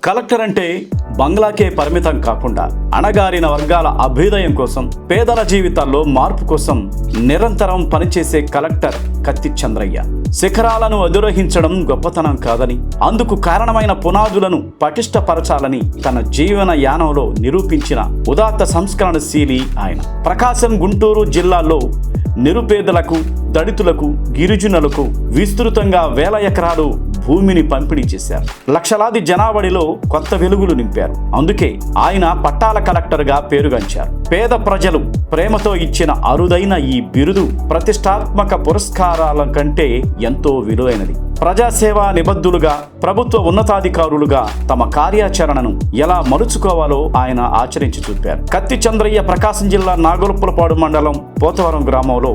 Collector అంటే బంగ్లాకే పరిమితం కాకుండా అణగారిన వర్గాల అభ్యుదయం కోసం, పేదల జీవితాల్లో మార్పు కోసం నిరంతరం పనిచేసే కలెక్టర్ కత్తి చంద్రయ్య. శిఖరాలను అధిరోహించడం గొప్పతనం కాదని, అందుకు కారణమైన పునాదులను పటిష్టపరచాలని తన జీవన యానంలో నిరూపించిన ఉదాత్త సంస్కరణశీలి ఆయన. ప్రకాశం, గుంటూరు జిల్లాల్లో నిరుపేదలకు, దళితులకు, గిరిజనులకు విస్తృతంగా వేల ఎకరాలు భూమిని పంపిణీ చేశారు. లక్షలాది జనాభాలో కొత్త వెలుగులు నింపారు. అందుకే ఆయన పట్టాల కలెక్టర్గా పేరుగాంచారు. పేద ప్రజలు ప్రేమతో ఇచ్చిన అరుదైన ఈ బిరుదు ప్రతిష్టాత్మక పురస్కారాల కంటే ఎంతో విలువైనది. ప్రజాసేవా నిబద్ధులుగా, ప్రభుత్వ ఉన్నతాధికారులుగా తమ కార్యాచరణను ఎలా మలుచుకోవాలో ఆయన ఆచరించి చూపారు. కత్తి చంద్రయ్య ప్రకాశం జిల్లా నాగులుపులపాడు మండలం పోతవరం గ్రామంలో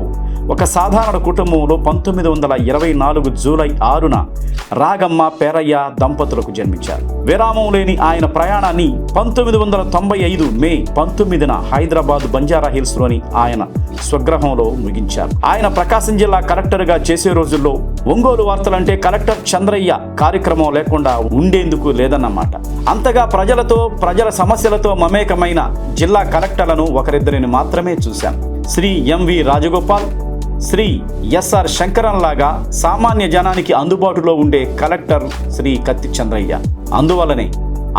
ఒక సాధారణ కుటుంబంలో 1924 జూలై 6న రాగమ్మ, పేరయ్య దంపతులకు జన్మించారు. విరామం లేని ఆయన ప్రయాణాన్ని 1995 మే 19న హైదరాబాద్ బంజారా హిల్స్లోని ఆయన స్వగృహంలో ముగించారు. ఆయన ప్రకాశం జిల్లా కలెక్టర్గా చేసే రోజుల్లో ఒంగోలు వార్తలంటే కలెక్టర్ చంద్రయ్య కార్యక్రమం లేకుండా ఉండేందుకు లేదన్నమాట. అంతగా ప్రజలతో, ప్రజల సమస్యలతో మమేకమైన జిల్లా కలెక్టర్లను ఒకరిద్దరిని మాత్రమే చూశాం. శ్రీ ఎంవి రాజగోపాల్, శ్రీ ఎస్ఆర్ శంకరన్ లాగా సామాన్య జనానికి అందుబాటులో ఉండే కలెక్టర్ శ్రీ కత్తి చంద్రయ్య. అందువల్లనే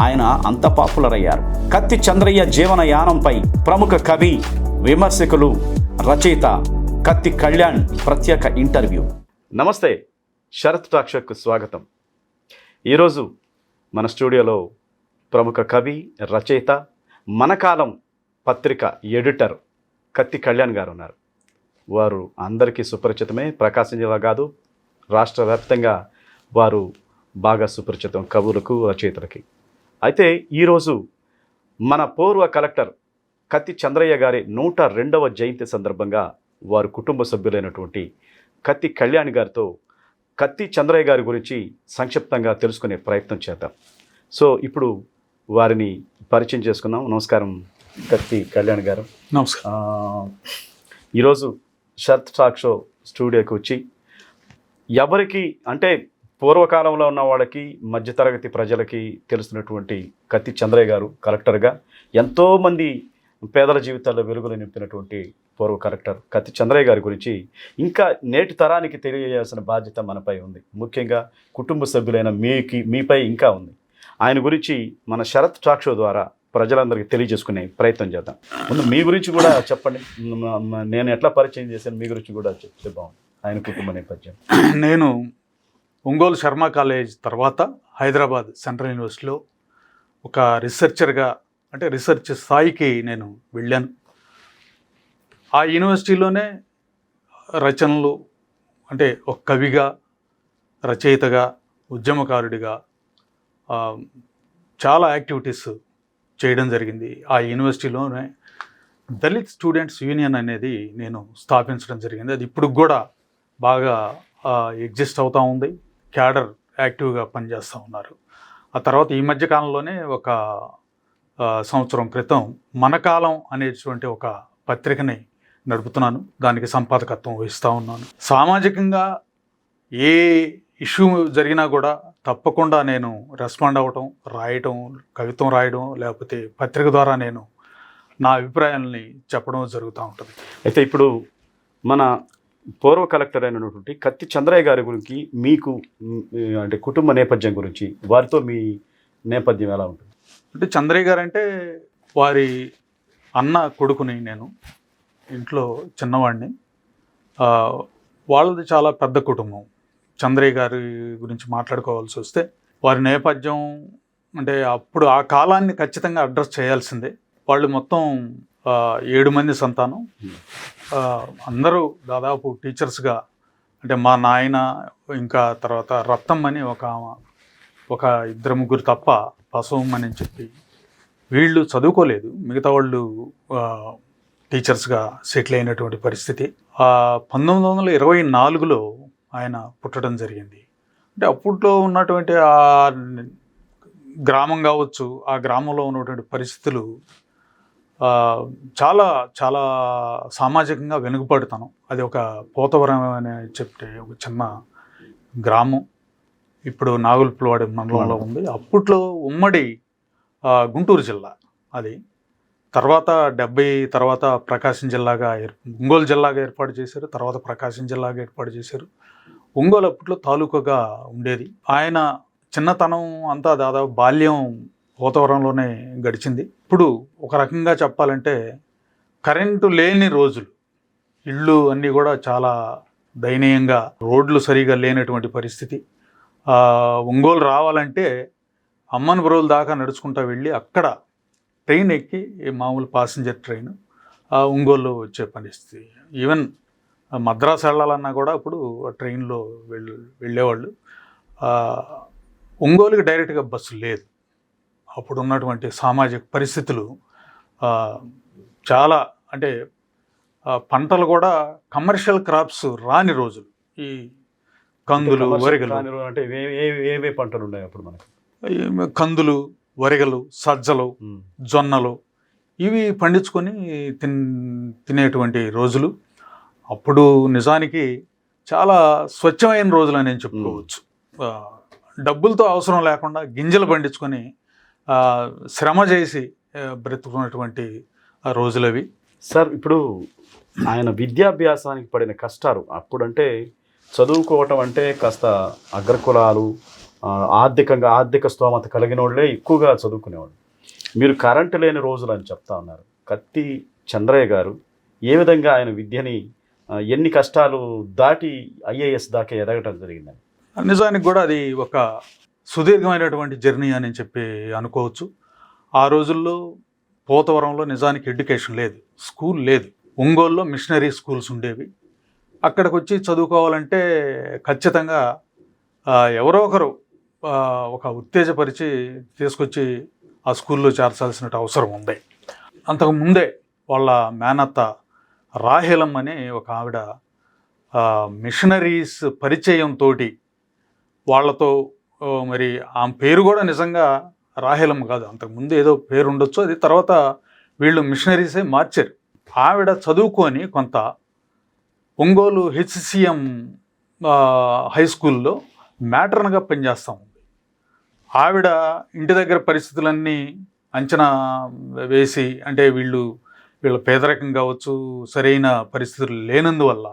ఆయన అంత పాపులర్ అయ్యారు. కత్తి చంద్రయ్య జీవన యానంపై ప్రముఖ కవి, విమర్శకులు, రచయిత కత్తి కళ్యాణ్ ప్రత్యేక ఇంటర్వ్యూ. నమస్తే, శరత్ టాక్ షోకు స్వాగతం. ఈరోజు మన స్టూడియోలో ప్రముఖ కవి, రచయిత, మన కాలం పత్రిక ఎడిటర్ కత్తి కళ్యాణ్ గారు ఉన్నారు. వారు అందరికీ సుపరిచితమే. ప్రకాశం జిల్లా కాదు, రాష్ట్ర వ్యాప్తంగా వారు బాగా సుపరిచితం కవులకు, రచయితలకి. అయితే ఈరోజు మన పూర్వ కలెక్టర్ కత్తి చంద్రయ్య గారి 102వ జయంతి సందర్భంగా వారు కుటుంబ సభ్యులైనటువంటి కత్తి కళ్యాణ్ గారితో కత్తి చంద్రయ్య గారి గురించి సంక్షిప్తంగా తెలుసుకునే ప్రయత్నం చేద్దాం. సో ఇప్పుడు వారిని పరిచయం చేసుకుందాం. నమస్కారం కత్తి కళ్యాణ్ గారు. నమస్కారం. ఈరోజు శరత్ టాక్ షో స్టూడియోకి వచ్చి ఎవరికి అంటే పూర్వకాలంలో ఉన్న వాళ్ళకి, మధ్యతరగతి ప్రజలకి తెలుస్తున్నటువంటి కత్తి చంద్రయ్య గారు కలెక్టర్గా ఎంతోమంది పేదల జీవితాల్లో వెలుగులు నింపినటువంటి పూర్వ కలెక్టర్ కత్తి చంద్రయ్య గారి గురించి ఇంకా నేటి తరానికి తెలియజేయాల్సిన బాధ్యత మనపై ఉంది. ముఖ్యంగా కుటుంబ సభ్యులైన మీపై ఇంకా ఉంది. ఆయన గురించి మన శరత్ టాక్ షో ద్వారా ప్రజలందరికీ తెలియజేసుకునే ప్రయత్నం చేద్దాం. ముందు మీ గురించి కూడా చెప్పండి. నేను ఎట్లా పరిచయం చేశాను, మీ గురించి కూడా చెప్తే బాగుంది. ఆయన కుటుంబ నేపథ్యం. నేను ఒంగోలు శర్మ కాలేజ్ తర్వాత హైదరాబాద్ సెంట్రల్ యూనివర్సిటీలో ఒక రీసెర్చర్గా, అంటే రీసెర్చ్ స్థాయికి నేను వెళ్ళాను. ఆ యూనివర్సిటీలోనే రచనలు, అంటే ఒక కవిగా, రచయితగా, ఉద్యమకారుడిగా చాలా యాక్టివిటీస్ చేయడం జరిగింది. ఆ యూనివర్సిటీలోనే దళిత్ స్టూడెంట్స్ యూనియన్ అనేది నేను స్థాపించడం జరిగింది. అది ఇప్పుడు కూడా బాగా ఎగ్జిస్ట్ అవుతూ ఉంది. క్యాడర్ యాక్టివ్గా పనిచేస్తూ ఉన్నారు. ఆ తర్వాత ఈ మధ్య కాలంలోనే ఒక సంవత్సరం క్రితం మన కాలం అనేటువంటి ఒక పత్రికని నడుపుతున్నాను. దానికి సంపాదకత్వం వహిస్తూ ఉన్నాను. సామాజికంగా ఏ ఇష్యూ జరిగినా కూడా తప్పకుండా నేను రెస్పాండ్ అవ్వటం, రాయటం, కవిత్వం రాయడం, లేకపోతే పత్రిక ద్వారా నేను నా అభిప్రాయాలని చెప్పడం జరుగుతూ ఉంటుంది. అయితే ఇప్పుడు మన పూర్వ కలెక్టర్ అయినటువంటి కత్తి చంద్రయ్య గారి గురించి మీకు అంటే కుటుంబ నేపథ్యం గురించి, వారితో మీ నేపథ్యం ఎలా ఉంటుంది? అంటే చంద్రయ్య గారు అంటే వారి అన్న కొడుకుని, నేను ఇంట్లో చిన్నవాడిని. వాళ్ళది చాలా పెద్ద కుటుంబం. చంద్రయ్య గారి గురించి మాట్లాడుకోవాల్సి వస్తే వారి నేపథ్యం అంటే అప్పుడు ఆ కాలాన్ని ఖచ్చితంగా అడ్రస్ చేయాల్సిందే. వాళ్ళు మొత్తం 7 మంది సంతానం. అందరూ దాదాపు టీచర్స్గా, అంటే మా నాయన, ఇంకా తర్వాత రత్నమ్మని ఒక 2-3 తప్ప, బసవమ్మని చెప్పి వీళ్ళు చదువుకోలేదు. మిగతా వాళ్ళు టీచర్స్గా సెటిల్ అయినటువంటి పరిస్థితి. 1924లో ఆయన పుట్టడం జరిగింది. అంటే అప్పట్లో ఉన్నటువంటి ఆ గ్రామం కావచ్చు, ఆ గ్రామంలో ఉన్నటువంటి పరిస్థితులు చాలా చాలా సామాజికంగా వెనుకబడతాను. అది ఒక పోతవరం అని చెప్తే ఒక చిన్న గ్రామం. ఇప్పుడు నాగులపులవాడి మండలంలో ఉంది. అప్పట్లో ఉమ్మడి గుంటూరు జిల్లా అది. తర్వాత 70 తర్వాత ప్రకాశం జిల్లాగా ఒంగోలు జిల్లాగా ఏర్పాటు చేశారు. తర్వాత ప్రకాశం జిల్లాగా ఏర్పాటు చేశారు. ఒంగోలు అప్పట్లో తాలూకాగా ఉండేది. ఆయన చిన్నతనం అంతా దాదాపు బాల్యం పోతవరంలోనే గడిచింది. ఇప్పుడు ఒక రకంగా చెప్పాలంటే కరెంటు లేని రోజులు, ఇళ్ళు అన్నీ కూడా చాలా దయనీయంగా, రోడ్లు సరిగా లేనటువంటి పరిస్థితి. ఒంగోలు రావాలంటే అమ్మన్ బ్రోల్ దాకా నడుచుకుంటూ వెళ్ళి అక్కడ ట్రైన్ ఎక్కి మామూలు ప్యాసింజర్ ట్రైన్ ఒంగోలు వచ్చే పరిస్థితి. ఈవెన్ మద్రాసు వెళ్ళాలన్నా కూడా అప్పుడు ట్రైన్లో వెళ్ళేవాళ్ళు. ఒంగోలుకి డైరెక్ట్గా బస్సు లేదు. అప్పుడు ఉన్నటువంటి సామాజిక పరిస్థితులు చాలా, అంటే పంటలు కూడా కమర్షియల్ క్రాప్స్ రాని రోజులు. ఈ కందులు, వరిగలు, అంటే ఏవే పంటలు ఉన్నాయి అప్పుడు మనకి? కందులు, వరిగలు, సజ్జలు, జొన్నలు ఇవి పండించుకొని తినేటువంటి రోజులు. అప్పుడు నిజానికి చాలా స్వచ్ఛమైన రోజులు అని నేను చెప్పుకోవచ్చు. డబ్బులతో అవసరం లేకుండా గింజలు పండించుకొని శ్రమ చేసి బ్రతుకున్నటువంటి రోజులు అవి. సార్, ఇప్పుడు ఆయన విద్యాభ్యాసానికి పడిన కష్టాలు, అప్పుడంటే చదువుకోవటం అంటే కాస్త అగ్రకులాలు, ఆర్థిక స్తోమత కలిగిన వాళ్ళే ఎక్కువగా చదువుకునేవాళ్ళు. మీరు కరెంటు లేని రోజులు అని చెప్తా ఉన్నారు. కత్తి చంద్రయ్య గారు ఏ విధంగా ఆయన విద్యని ఎన్ని కష్టాలు దాటి ఐఏఎస్ దాకా ఎదగటం జరిగిందని? నిజానికి కూడా అది ఒక సుదీర్ఘమైనటువంటి జర్నీ అని చెప్పి అనుకోవచ్చు. ఆ రోజుల్లో పోతవరంలో నిజానికి ఎడ్యుకేషన్ లేదు, స్కూల్ లేదు. ఒంగోలులో మిషనరీ స్కూల్స్ ఉండేవి. అక్కడికి వచ్చి చదువుకోవాలంటే ఖచ్చితంగా ఎవరో ఒకరు ఒక ఉత్తేజపరిచి తీసుకొచ్చి ఆ స్కూల్లో చేర్చాల్సిన అవసరం ఉంది. అంతకుముందే వాళ్ళ మేనత్త రాహేలం అనే ఒక ఆవిడ మిషనరీస్ పరిచయంతో వాళ్ళతో, మరి ఆమె పేరు కూడా నిజంగా రాహేలం కాదు, అంతకుముందు ఏదో పేరు ఉండొచ్చు, అది తర్వాత వీళ్ళు మిషనరీసే మార్చారు. ఆవిడ చదువుకొని కొంత ఒంగోలు HCM హై స్కూల్లో మ్యాట్రన్గా పనిచేస్తూ ఉంది. ఆవిడ ఇంటి దగ్గర పరిస్థితులన్నీ అంచనా వేసి, అంటే వీళ్ళ పేదరికం కావచ్చు, సరైన పరిస్థితులు లేనందువల్ల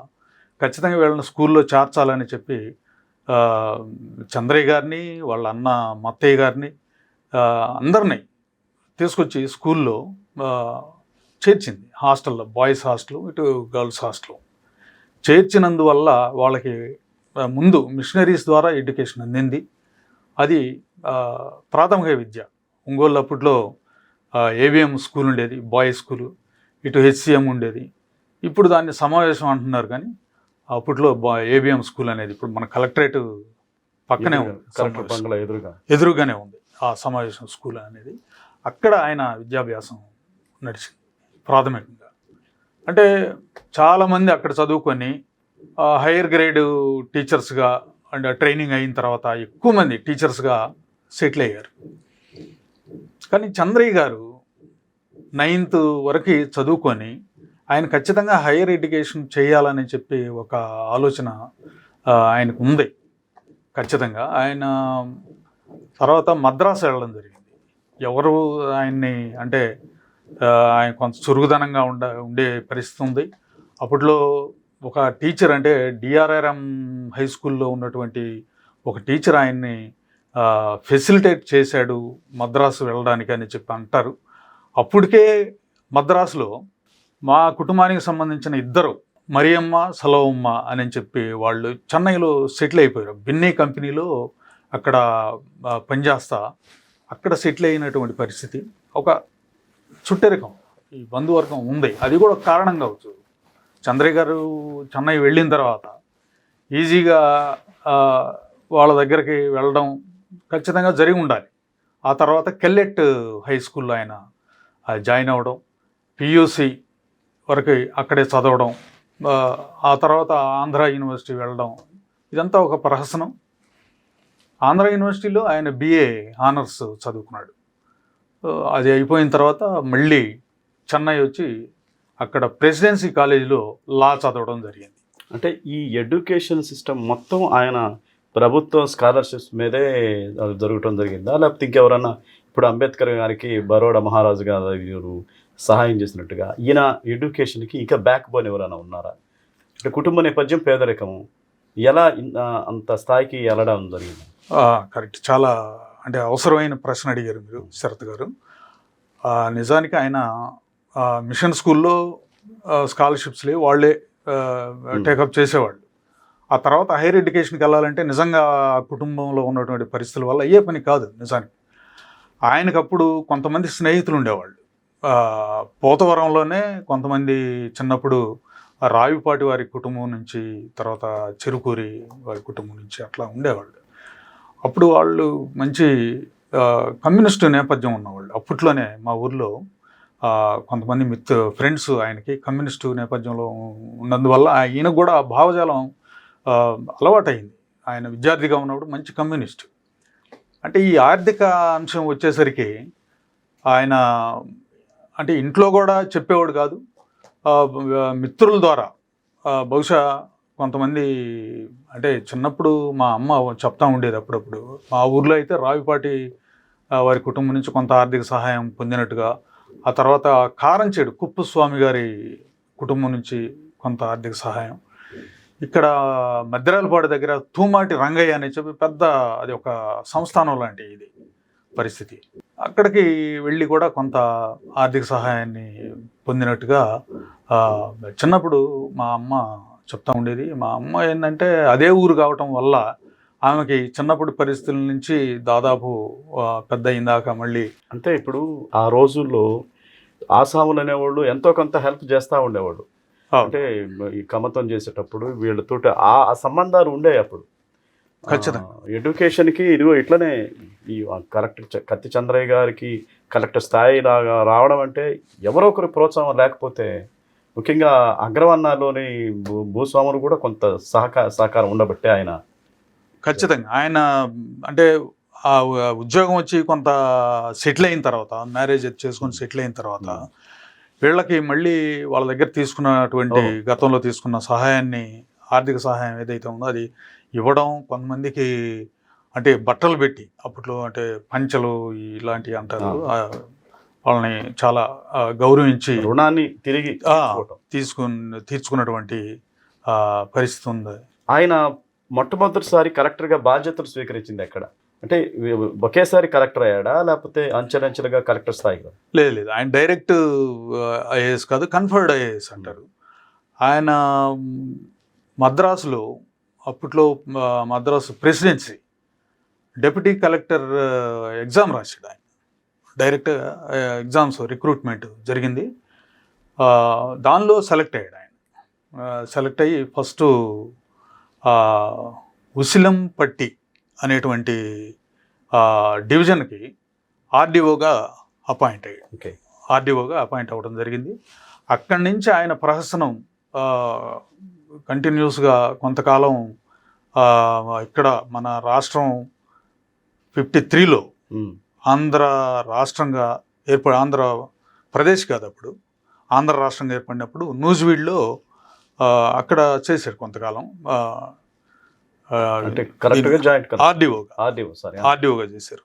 ఖచ్చితంగా వీళ్ళని స్కూల్లో చేర్చాలని చెప్పి చంద్రయ్య గారిని, వాళ్ళ అన్న మత్తయ్య గారిని అందరినీ తీసుకొచ్చి స్కూల్లో చేర్చింది. హాస్టల్లో, బాయ్స్ హాస్టల్, ఇటు గర్ల్స్ హాస్టల్ చేర్చినందువల్ల వాళ్ళకి ముందు మిషనరీస్ ద్వారా ఎడ్యుకేషన్ అందింది. అది ప్రాథమిక విద్య. ఒంగోలు అప్పట్లో AVM స్కూల్ ఉండేది, బాయ్స్ స్కూలు, ఇటు HCM ఉండేది. ఇప్పుడు దాన్ని సమావేశం అంటున్నారు, కానీ అప్పట్లో AVM స్కూల్ అనేది ఇప్పుడు మన కలెక్టరేట్ పక్కనే ఉంది, ఎదురుగానే ఉంది ఆ సమావేశం స్కూల్ అనేది. అక్కడ ఆయన విద్యాభ్యాసం నడిచింది ప్రాథమికంగా. అంటే చాలామంది అక్కడ చదువుకొని హైయర్ గ్రేడ్ టీచర్స్గా అండ్ ట్రైనింగ్ అయిన తర్వాత ఎక్కువ మంది టీచర్స్గా సెటిల్ అయ్యారు. కానీ చంద్రయ్య గారు 9th వరకు చదువుకొని ఆయన ఖచ్చితంగా హైయర్ ఎడ్యుకేషన్ చేయాలని చెప్పి ఒక ఆలోచన ఆయనకు ఉంది. ఖచ్చితంగా ఆయన తర్వాత మద్రాసు వెళ్ళడం జరిగింది. ఎవరు ఆయన్ని, అంటే ఆయన కొంత చురుకుదనంగా ఉండే పరిస్థితి ఉంది. అప్పట్లో ఒక టీచర్, అంటే DRRM హై స్కూల్లో ఉన్నటువంటి ఒక టీచర్ ఆయన్ని ఫెసిలిటేట్ చేశాడు మద్రాసు వెళ్ళడానికి అని చెప్పి అంటారు. అప్పటికే మద్రాసులో మా కుటుంబానికి సంబంధించిన ఇద్దరు, మరియమ్మ, సలవమ్మ అని చెప్పి వాళ్ళు చెన్నైలో సెటిల్ అయిపోయారు. బిన్నీ కంపెనీలో అక్కడ పనిచేస్తా అక్కడ సెటిల్ అయినటువంటి పరిస్థితి. ఒక చుట్టరికం, ఈ బంధువర్గం ఉంది. అది కూడా కారణం కావచ్చు. చంద్రయ్య గారు చెన్నై వెళ్ళిన తర్వాత ఈజీగా వాళ్ళ దగ్గరికి వెళ్ళడం ఖచ్చితంగా జరిగి ఉండాలి. ఆ తర్వాత కెల్లెట్ హై స్కూల్లో ఆయన జాయిన్ అవ్వడం, PUC వరకు అక్కడే చదవడం, ఆ తర్వాత ఆంధ్ర యూనివర్సిటీ వెళ్ళడం, ఇదంతా ఒక ప్రహసనం. ఆంధ్ర యూనివర్సిటీలో ఆయన BA ఆనర్స్ చదువుకున్నాడు. అది అయిపోయిన తర్వాత మళ్ళీ చెన్నై వచ్చి అక్కడ ప్రెసిడెన్సీ కాలేజీలో లా చదవడం జరిగింది. అంటే ఈ ఎడ్యుకేషన్ సిస్టమ్ మొత్తం ఆయన ప్రభుత్వ స్కాలర్షిప్స్ మీదే అది జరగటం జరిగిందా, లేకపోతే ఇంకెవరన్నా ఇప్పుడు అంబేద్కర్ గారికి బరోడా మహారాజు గారు సహాయం చేసినట్టుగా ఈయన ఎడ్యుకేషన్కి ఇంకా బ్యాక్ బోన్ ఎవరైనా ఉన్నారా? అంటే కుటుంబ నేపథ్యం పేదరికము ఎలా అంత స్థాయికి వెళ్ళడం జరిగింది? కరెక్ట్, చాలా అంటే అవసరమైన ప్రశ్న అడిగారు మీరు శరత్ గారు. నిజానికి ఆయన మిషన్ స్కూల్లో స్కాలర్షిప్స్ లేవు, వాళ్ళే టేకప్ చేసేవాళ్ళు. ఆ తర్వాత హైయర్ ఎడ్యుకేషన్కి వెళ్ళాలంటే నిజంగా ఆ కుటుంబంలో ఉన్నటువంటి పరిస్థితుల వల్ల అయ్యే పని కాదు. నిజానికి ఆయనకప్పుడు కొంతమంది స్నేహితులు ఉండేవాళ్ళు. పోతవరంలోనే కొంతమంది చిన్నప్పుడు రావిపాటి వారి కుటుంబం నుంచి, తర్వాత చెరుకూరి వారి కుటుంబం నుంచి అట్లా ఉండేవాళ్ళు. అప్పుడు వాళ్ళు మంచి కమ్యూనిస్టు నేపథ్యం ఉన్నవాళ్ళు. అప్పట్లోనే మా ఊర్లో కొంతమంది ఫ్రెండ్స్ ఆయనకి కమ్యూనిస్టు నేపథ్యంలో ఉన్నందువల్ల ఈయనకు కూడా ఆ భావజాలం అలవాటైంది. ఆయన విద్యార్థిగా ఉన్నప్పుడు మంచి కమ్యూనిస్టు. అంటే ఈ ఆర్థిక అంశం వచ్చేసరికి ఆయన అంటే ఇంట్లో కూడా చెప్పేవాడు కాదు, మిత్రుల ద్వారా బహుశా కొంతమంది అంటే చిన్నప్పుడు మా అమ్మ చెప్తా ఉండేది అప్పుడప్పుడు. మా ఊర్లో అయితే రావిపాటి వారి కుటుంబం నుంచి కొంత ఆర్థిక సహాయం పొందినట్టుగా, ఆ తర్వాత కారంచేడు కుప్పస్వామి గారి కుటుంబం నుంచి కొంత ఆర్థిక సహాయం, ఇక్కడ మద్దిరాలపాడు దగ్గర తూమాటి రంగయ్య అని చెప్పి పెద్ద అది ఒక సంస్థానం లాంటి ఇది పరిస్థితి, అక్కడికి వెళ్ళి కూడా కొంత ఆర్థిక సహాయాన్ని పొందినట్టుగా చిన్నప్పుడు మా అమ్మ చెప్తా ఉండేది. మా అమ్మ ఏంటంటే అదే ఊరు కావటం వల్ల ఆమెకి చిన్నప్పటి పరిస్థితుల నుంచి దాదాపు పెద్ద అయిందాక మళ్ళీ అంటే ఇప్పుడు ఆ రోజుల్లో ఆసాములు అనేవాళ్ళు ఎంతో కొంత హెల్ప్ చేస్తూ ఉండేవాళ్ళు. అంటే ఈ కమతం చేసేటప్పుడు వీళ్ళతో ఆ సంబంధాలు ఉండేవి అప్పుడు. ఖచ్చితంగా ఎడ్యుకేషన్కి ఇదిగో ఇట్లనే ఈ కలెక్టర్ కత్తి చంద్రయ్య గారికి కలెక్టర్ స్థాయి రావడం అంటే ఎవరో ఒకరి ప్రోత్సాహం లేకపోతే, ముఖ్యంగా అగ్రవర్ణాల్లోని భూస్వాములు కూడా కొంత సహకారం ఉండబట్టే ఆయన. ఖచ్చితంగా ఆయన అంటే ఆ ఉద్యోగం వచ్చి కొంత సెటిల్ అయిన తర్వాత, మ్యారేజ్ చేసుకొని సెటిల్ అయిన తర్వాత వీళ్ళకి మళ్ళీ వాళ్ళ దగ్గర తీసుకున్నటువంటి గతంలో తీసుకున్న సహాయాన్ని, ఆర్థిక సహాయం ఏదైతే ఉందో అది ఇవ్వడం, కొంతమందికి అంటే బట్టలు పెట్టి అప్పట్లో అంటే పంచలు ఇలాంటివి అంటారు, వాళ్ళని చాలా గౌరవించి రుణాన్ని తిరిగి తీర్చుకున్నటువంటి పరిస్థితి ఉంది. ఆయన మొట్టమొదటిసారి కలెక్టర్గా బాధ్యతలు స్వీకరించింది ఎక్కడ? అంటే ఒకేసారి కలెక్టర్ అయ్యాడా, లేకపోతే అంచెలంచెలుగా కలెక్టర్ స్థాయిగా? లేదు, ఆయన డైరెక్ట్ ఐఏఎస్ కాదు, కన్ఫర్డ్ ఐఏఎస్ అంటారు. ఆయన మద్రాసులో అప్పట్లో Madras presidency deputy collector exam రాశాడు. ఆయన డైరెక్ట్ ఎగ్జామ్స్ రిక్రూట్మెంట్ జరిగింది, దానిలో సెలెక్ట్ అయ్యాడు. ఆయన సెలెక్ట్ అయ్యి ఫస్ట్ ఉసిలంపట్టి అనేటువంటి డివిజన్కి ఆర్డీఓగా అపాయింట్ అయ్యాడు. ఆర్డీఓగా అపాయింట్ అవ్వడం జరిగింది. అక్కడి నుంచి ఆయన ప్రహసనం కంటిన్యూస్గా కొంతకాలం ఇక్కడ మన రాష్ట్రం 53లో ఆంధ్ర రాష్ట్రంగా ఆంధ్రప్రదేశ్ కాదు అప్పుడు, ఆంధ్ర రాష్ట్రంగా ఏర్పడినప్పుడు నూజివీడ్లో అక్కడ చేశారు కొంతకాలం. ఆర్డీఓగా చేశారు.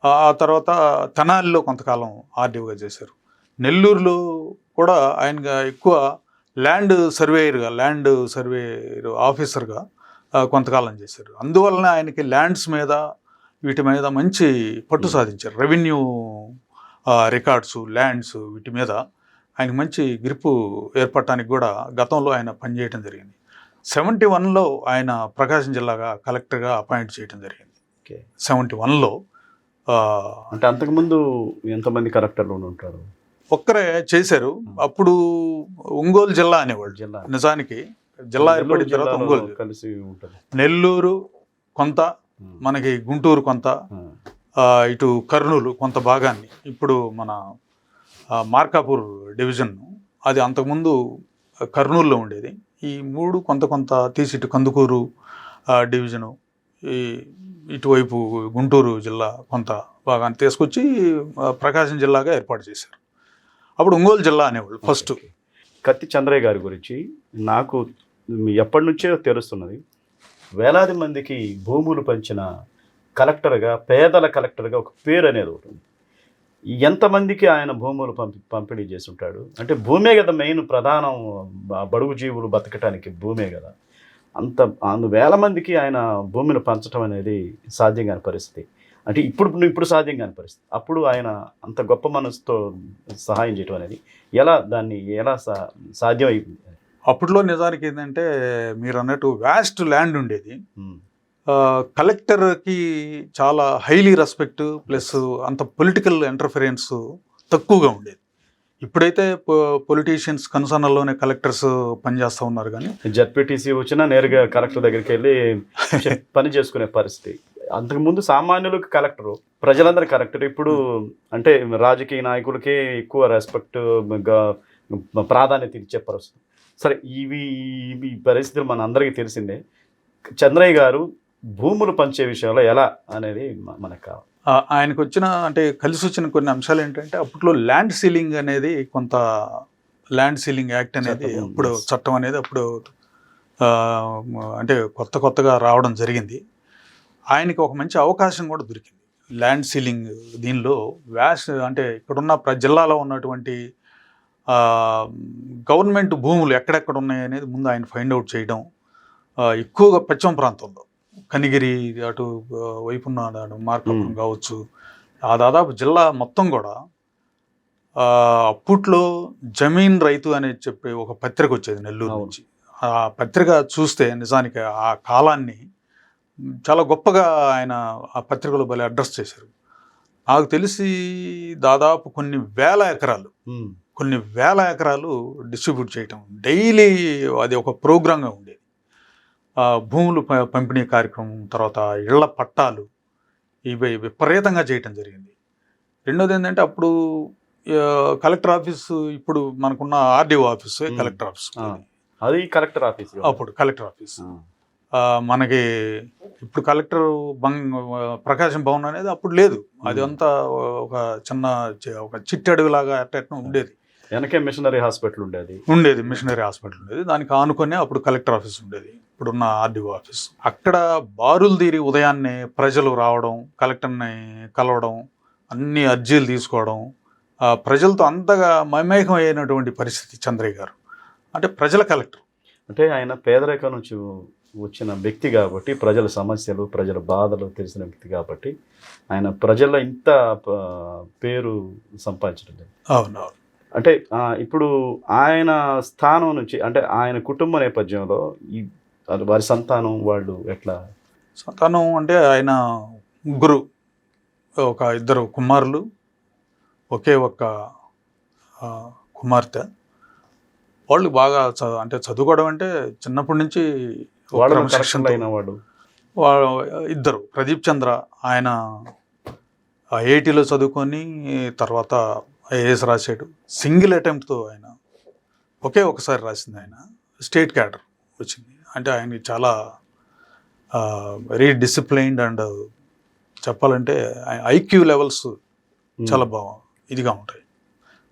ఆ తర్వాత తెనాలిలో కొంతకాలం ఆర్డీఓగా చేశారు. నెల్లూరులో కూడా ఆయన ఎక్కువ ల్యాండ్ సర్వేయర్ ఆఫీసర్గా కొంతకాలం చేశారు. అందువలన ఆయనకి ల్యాండ్స్ మీద వీటి మీద మంచి పట్టు సాధించారు. రెవెన్యూ రికార్డ్స్, ల్యాండ్స్ వీటి మీద ఆయన మంచి గ్రిప్పు ఏర్పడటానికి కూడా గతంలో ఆయన పనిచేయడం జరిగింది. 71లో ఆయన ప్రకాశం జిల్లాగా కలెక్టర్గా అపాయింట్ చేయడం జరిగింది. 71లో. అంటే అంతకుముందు ఎంతమంది కలెక్టర్లు ఉంటారు? ఒక్కరే చేశారు. అప్పుడు ఒంగోలు జిల్లా అనేవాళ్ళు. నిజానికి జిల్లా ఏర్పడిన తర్వాత ఒంగోలు కలిసి ఉంటుంది. నెల్లూరు కొంత, మనకి గుంటూరు కొంత, ఇటు కర్నూలు కొంత భాగాన్ని, ఇప్పుడు మన మార్కాపూర్ డివిజన్ అది అంతకుముందు కర్నూలులో ఉండేది. ఈ మూడు కొంత తీసి ఇటు కందుకూరు డివిజను, ఇటువైపు గుంటూరు జిల్లా కొంత భాగాన్ని తీసుకొచ్చి ప్రకాశం జిల్లాగా ఏర్పాటు చేశారు. అప్పుడు ఒంగోలు జిల్లా అనేవాళ్ళు ఫస్ట్. కత్తి చంద్రయ్య గారి గురించి నాకు ఎప్పటి నుంచో తెలుస్తున్నది. వేలాది మందికి భూములు పంచిన కలెక్టర్గా, పేదల కలెక్టర్గా ఒక పేరు అనేది ఒకటి ఉంది. ఎంతమందికి ఆయన భూములు పంపిణీ చేసి ఉంటాడు? అంటే భూమే కదా మెయిన్ ప్రధానం, బడుగు జీవులు బతకటానికి భూమే కదా. అంత వేల మందికి ఆయన భూమిని పంచడం అనేది సాధ్యం కాని పరిస్థితి. అంటే ఇప్పుడు సాధ్యం కాని పరిస్థితి. అప్పుడు ఆయన అంత గొప్ప మనసుతో సహాయం చేయడం అనేది ఎలా సాధ్యం అయిపోయింది? అప్పట్లో నిజానికి ఏంటంటే మీరు అన్నట్టు వ్యాస్ట్ ల్యాండ్ ఉండేది. కలెక్టర్కి చాలా హైలీ రెస్పెక్ట్ ప్లస్ అంత పొలిటికల్ ఇంటర్ఫిరెన్స్ తక్కువగా ఉండేది. ఇప్పుడైతే పొలిటీషియన్స్ కన్సర్న్లోనే కలెక్టర్స్ పనిచేస్తూ ఉన్నారు. కానీ జడ్పీటీసీ వచ్చినా నేరుగా కలెక్టర్ దగ్గరికి వెళ్ళి పని చేసుకునే పరిస్థితి. అంతకుముందు సామాన్యులకు కలెక్టరు, ప్రజలందరూ కలెక్టర్. ఇప్పుడు అంటే రాజకీయ నాయకులకే ఎక్కువ రెస్పెక్ట్, ప్రాధాన్యత ఇచ్చే పరిస్థితి. సరే, ఈ పరిస్థితులు మన అందరికీ తెలిసిందే. చంద్రయ్య గారు భూములు పంచే విషయంలో ఎలా అనేది మనకు కావాలి. ఆయనకు అంటే కలిసి వచ్చిన కొన్ని అంశాలు ఏంటంటే, అప్పట్లో ల్యాండ్ సీలింగ్ అనేది ల్యాండ్ సీలింగ్ యాక్ట్ అనేది అప్పుడు చట్టం అనేది అప్పుడు అంటే కొత్తగా రావడం జరిగింది. ఆయనకి ఒక మంచి అవకాశం కూడా దొరికింది ల్యాండ్ సీలింగ్. దీనిలో అంటే ఇక్కడున్న జిల్లాలో ఉన్నటువంటి గవర్నమెంట్ భూములు ఎక్కడెక్కడ ఉన్నాయి అనేది ముందు ఆయన ఫైండ్ అవుట్ చేయడం. ఎక్కువగా పశ్చిమ ప్రాంతంలో కనిగిరి అటు వైపున్న మార్కాపురం కావచ్చు, ఆ దాదాపు జిల్లా మొత్తం కూడా అప్పట్లో జమీన్ రైతు అనేది చెప్పి ఒక పత్రిక వచ్చేది నెల్లూరు నుంచి. ఆ పత్రిక చూస్తే నిజానికి ఆ కాలాన్ని చాలా గొప్పగా ఆయన ఆ పత్రికలో భలే అడ్రస్ చేశారు. నాకు తెలిసి దాదాపు కొన్ని వేల ఎకరాలు డిస్ట్రిబ్యూట్ చేయటం డైలీ అది ఒక ప్రోగ్రాంగా ఉండేది. భూములు పంపిణీ కార్యక్రమం, తర్వాత ఇళ్ల పట్టాలు, ఇవి విపరీతంగా చేయటం జరిగింది. రెండోది ఏంటంటే, అప్పుడు కలెక్టర్ ఆఫీసు, ఇప్పుడు మనకున్న ఆర్డీఓ ఆఫీసు కలెక్టర్ ఆఫీస్, అది కలెక్టర్ ఆఫీస్. అప్పుడు కలెక్టర్ ఆఫీస్ మనకి ఇప్పుడు కలెక్టర్ ప్రకాశం భవన్ అనేది అప్పుడు లేదు. అది అంతా ఒక చిట్టి అడవిలాగా అట్లా ఉండేది. వెనకే మిషనరీ హాస్పిటల్ ఉండేది. మిషనరీ హాస్పిటల్ ఉండేది. దానికి ఆనుకొని అప్పుడు కలెక్టర్ ఆఫీస్ ఉండేది, ఇప్పుడున్న ఆర్డీఓ ఆఫీస్. అక్కడ బారులు తీరి ఉదయాన్నే ప్రజలు రావడం, కలెక్టర్ని కలవడం, అన్ని అర్జీలు తీసుకోవడం, ప్రజలతో అంతగా మమేకం అయినటువంటి పరిస్థితి. చంద్రయ్య గారు అంటే ప్రజల కలెక్టర్. అంటే ఆయన పేదరికం నుంచి వచ్చిన వ్యక్తి కాబట్టి, ప్రజల సమస్యలు, ప్రజల బాధలు తెలిసిన వ్యక్తి కాబట్టి ఆయన ప్రజల్లో ఇంత పేరు సంపాదించడం. అవునవును. అంటే ఇప్పుడు ఆయన స్థానం నుంచి, అంటే ఆయన కుటుంబ నేపథ్యంలో వారి సంతానం వాళ్ళు ఎట్లా? సంతానం అంటే ఆయన ముగ్గురు, ఇద్దరు కుమారులు, ఒకే ఒక్క కుమార్తె. వాళ్ళు బాగా చదువుకోవడం అంటే చిన్నప్పటి నుంచి వాళ్ళు ఇద్దరు. ప్రదీప్ చంద్ర ఆయన ఐఐటీలో చదువుకొని తర్వాత ఐఏఎస్ రాశాడు. సింగిల్ అటెంప్ట్తో ఆయన ఒకసారి రాసింది. ఆయన స్టేట్ క్యాడర్ వచ్చింది. అంటే ఆయనకి చాలా వెరీ డిసిప్లైన్డ్ అండ్ చెప్పాలంటే ఐక్యూ లెవెల్స్ చాలా ఇదిగా ఉంటాయి.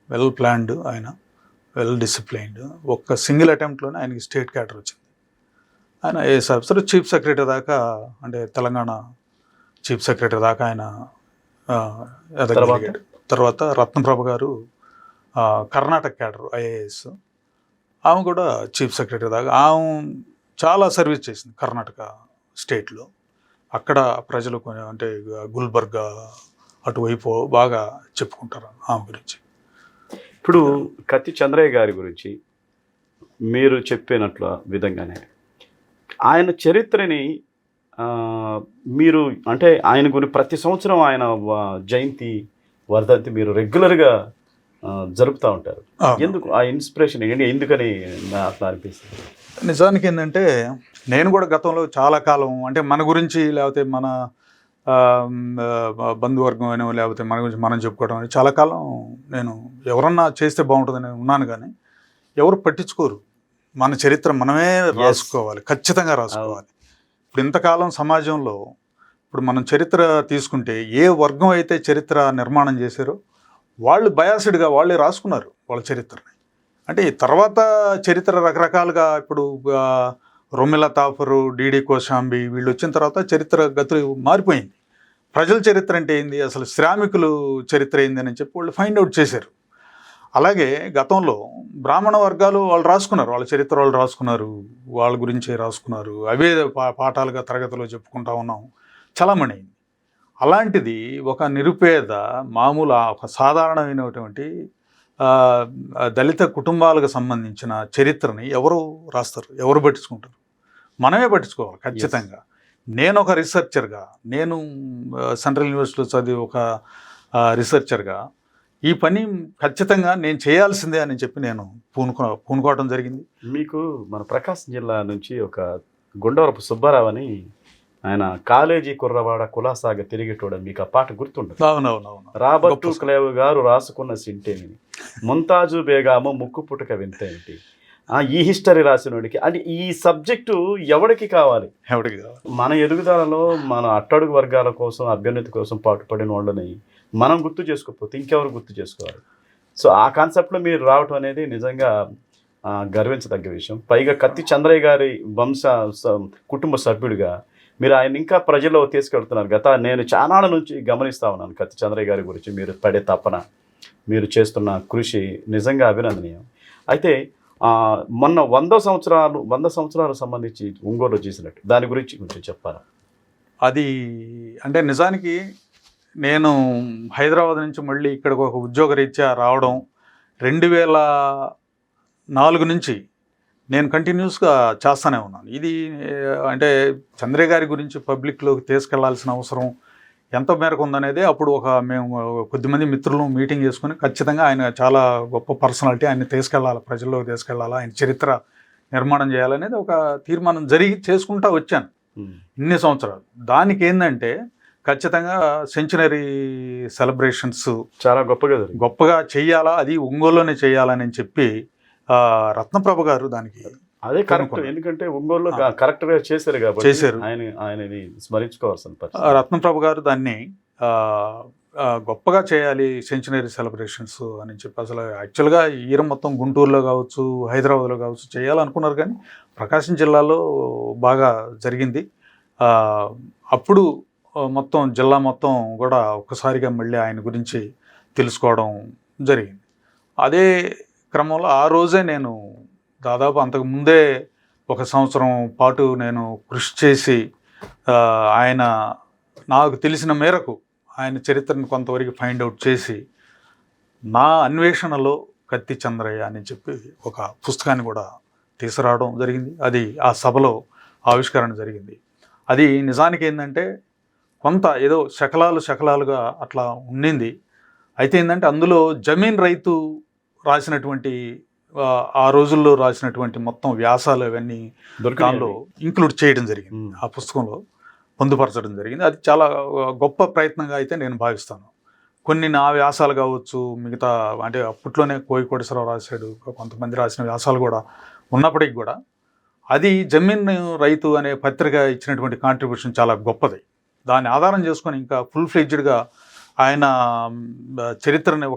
వెల్ ప్లాన్డ్, ఆయన వెల్ డిసిప్లైన్డ్. ఒక్క సింగిల్ అటెంప్ట్లోనే ఆయనకి స్టేట్ క్యాడర్ వచ్చింది. ఆయన ఐఏఎస్ ఆఫీసర్, చీఫ్ సెక్రటరీ దాకా, అంటే తెలంగాణ చీఫ్ సెక్రటరీ దాకా ఆయన ఎదగలిగాడు. తర్వాత రత్నప్రభ గారు కర్ణాటక క్యాడర్ ఐఏఎస్, ఆమె కూడా చీఫ్ సెక్రటరీ దాకా. ఆమె చాలా సర్వీస్ చేసింది కర్ణాటక స్టేట్లో. అక్కడ ప్రజలు అంటే గుల్బర్గా అటువైపు బాగా చెప్పుకుంటారు ఆమె గురించి. ఇప్పుడు కత్తి చంద్రయ్య గారి గురించి మీరు చెప్పినట్ల విధంగానే ఆయన చరిత్రని మీరు, అంటే ఆయన గురించి ప్రతి సంవత్సరం ఆయన జయంతి, వర్ధంతి మీరు రెగ్యులర్గా జరుపుతూ ఉంటారు. ఎందుకు ఆ ఇన్స్పిరేషన్ ఎందుకని అట్లా అనిపిస్తుంది? నిజానికి ఏంటంటే, నేను కూడా గతంలో చాలా కాలం, అంటే మన గురించి లేకపోతే మన బంధువర్గం అయినా లేకపోతే మన గురించి మనం చెప్పుకోవడం అని చాలా కాలం నేను ఎవరన్నా చేస్తే బాగుంటుందని ఉన్నాను. కానీ ఎవరు పట్టించుకోరు. మన చరిత్ర మనమే రాసుకోవాలి, ఖచ్చితంగా రాసుకోవాలి. ఇప్పుడు ఇంతకాలం సమాజంలో ఇప్పుడు మనం చరిత్ర తీసుకుంటే, ఏ వర్గం అయితే చరిత్ర నిర్మాణం చేశారో వాళ్ళు బయాస్డ్గా వాళ్ళే రాసుకున్నారు వాళ్ళ చరిత్రని. అంటే తర్వాత చరిత్ర రకరకాలుగా, ఇప్పుడు రొమిలా తాఫరు, డిడి కోశాంబి వీళ్ళు వచ్చిన తర్వాత చరిత్ర గతులు మారిపోయింది. ప్రజల చరిత్ర అంటే ఏంది, అసలు శ్రామికులు చరిత్ర ఏంది అని చెప్పి వాళ్ళు ఫైండ్ అవుట్ చేశారు. అలాగే గతంలో బ్రాహ్మణ వర్గాలు వాళ్ళు రాసుకున్నారు, వాళ్ళ చరిత్ర వాళ్ళు రాసుకున్నారు, వాళ్ళ గురించే రాసుకున్నారు, అవే పాఠాలుగా తరగతిలో చెప్పుకుంటా ఉన్నాం, చలామణి అయింది. అలాంటిది ఒక నిరుపేద మామూలు ఒక సాధారణమైనటువంటి దళిత కుటుంబాలకు సంబంధించిన చరిత్రని ఎవరు రాస్తారు, ఎవరు పట్టించుకుంటారు? మనమే పట్టించుకోవాలి ఖచ్చితంగా. నేను ఒక రీసెర్చర్గా, నేను సెంట్రల్ యూనివర్సిటీలో చదివి ఒక రీసెర్చర్గా ఈ పని ఖచ్చితంగా నేను చేయాల్సిందే అని చెప్పి నేను పూనుకోవడం జరిగింది. మీకు మన ప్రకాశం జిల్లా నుంచి ఒక గుండవరపు సుబ్బారావు అని, ఆయన కాలేజీ కుర్రవాడ కులాసాగా తిరిగేటోడు, మీకు ఆ పాట గుర్తుండదు? అవునవునవును. రాబర్టు క్లేవ్ గారు రాసుకున్న సింటేని, ముంతాజు బేగాము ముక్కు పుట్టుక వింత ఏంటి, ఈ హిస్టరీ రాసినోడికి. అంటే ఈ సబ్జెక్టు ఎవరికి కావాలి? ఎవరికి కావాలి? మన ఎదుగుదలలో మన అట్టడుగు వర్గాల కోసం, అభ్యున్నతి కోసం పాటుపడిన వాళ్ళని మనం గుర్తు చేసుకోకపోతే ఇంకెవరు గుర్తు చేసుకోవాలి? సో ఆ కాన్సెప్ట్లో మీరు రావటం అనేది నిజంగా గర్వించదగ్గ విషయం. పైగా కత్తి చంద్రయ్య గారి కుటుంబ సభ్యుడిగా మీరు ఆయన ఇంకా ప్రజల్లో తీసుకెళ్తున్నారు. నేను చాలా నుంచి గమనిస్తూ ఉన్నాను కత్తి చంద్రయ్య గారి గురించి మీరు పడే తపన, మీరు చేస్తున్న కృషి నిజంగా అభినందనీయం. అయితే మొన్న 100 సంవత్సరాలు సంబంధించి ఒంగోలు చేసినట్టు దాని గురించి కొంచెం చెప్పారా? అది అంటే నిజానికి నేను హైదరాబాద్ నుంచి మళ్ళీ ఇక్కడికి ఒక ఉద్యోగరీత్యా రావడం 2004 నుంచి నేను కంటిన్యూస్గా చేస్తూనే ఉన్నాను. ఇది అంటే చంద్రయ్య గారి గురించి పబ్లిక్లోకి తీసుకెళ్లాల్సిన అవసరం ఎంత మేరకు ఉందనేది అప్పుడు మేము కొద్దిమంది మిత్రులు మీటింగ్ చేసుకుని ఖచ్చితంగా ఆయన చాలా గొప్ప పర్సనాలిటీ, ఆయన తీసుకెళ్ళాలి, ప్రజల్లోకి తీసుకెళ్ళాలి, ఆయన చరిత్ర నిర్మాణం చేయాలనేది ఒక తీర్మానం చేసుకుంటా వచ్చాను ఇన్ని సంవత్సరాలు. దానికి ఏంటంటే ఖచ్చితంగా సెంచనరీ సెలబ్రేషన్స్ చాలా గొప్పగా చెయ్యాలా, అది ఒంగోలులోనే చేయాలని చెప్పి రత్నప్రభ గారు దానికి అదే కరెక్ట్. ఎందుకంటే ఒంగోలులో కరెక్ట్గా చేశారు కాబట్టి ఆయనని స్మరించుకోవాల్సిన పరిస్థితి. రత్నప్రభ గారు దాన్ని గొప్పగా చేయాలి సెంచనరీ సెలబ్రేషన్స్ అని చెప్పి, అసలు యాక్చువల్గా ఈరం మొత్తం గుంటూరులో కావచ్చు, హైదరాబాద్లో కావచ్చు చేయాలనుకున్నారు, కానీ ప్రకాశం జిల్లాలో బాగా జరిగింది. అప్పుడు మొత్తం జిల్లా మొత్తం కూడా ఒక్కసారిగా మళ్ళీ ఆయన గురించి తెలుసుకోవడం జరిగింది. అదే క్రమంలో ఆ రోజే నేను దాదాపు అంతకు ముందే 1 సంవత్సరం పాటు నేను కృషి చేసి ఆయన నాకు తెలిసిన మేరకు ఆయన చరిత్రను కొంతవరకు ఫైండ్ అవుట్ చేసి నా అన్వేషణలో కత్తి చంద్రయ్య అని చెప్పి ఒక పుస్తకాన్ని కూడా తీసుకురావడం జరిగింది. అది ఆ సభలో ఆవిష్కరణ జరిగింది. అది నిజానికి ఏంటంటే కొంత ఏదో శకలాలుగా అట్లా ఉండింది. అయితే ఏంటంటే అందులో జమీన్ రైతు రాసినటువంటి ఆ రోజుల్లో రాసినటువంటి మొత్తం వ్యాసాలు అవన్నీ దానిలో ఇంక్లూడ్ చేయడం జరిగింది, ఆ పుస్తకంలో పొందుపరచడం జరిగింది. అది చాలా గొప్ప ప్రయత్నంగా అయితే నేను భావిస్తాను. కొన్ని నా వ్యాసాలు కావచ్చు, మిగతా అంటే అప్పట్లోనే కోయికోటేశ్వరరావు రాశాడు, కొంతమంది రాసిన వ్యాసాలు కూడా ఉన్నప్పటికీ కూడా అది జమీన్ రైతు అనే పత్రిక ఇచ్చినటువంటి కాంట్రిబ్యూషన్ చాలా గొప్పది. దాన్ని ఆధారం చేసుకొని ఇంకా ఫుల్ ఫ్లెడ్జ్డ్గా ఆయన చరిత్రని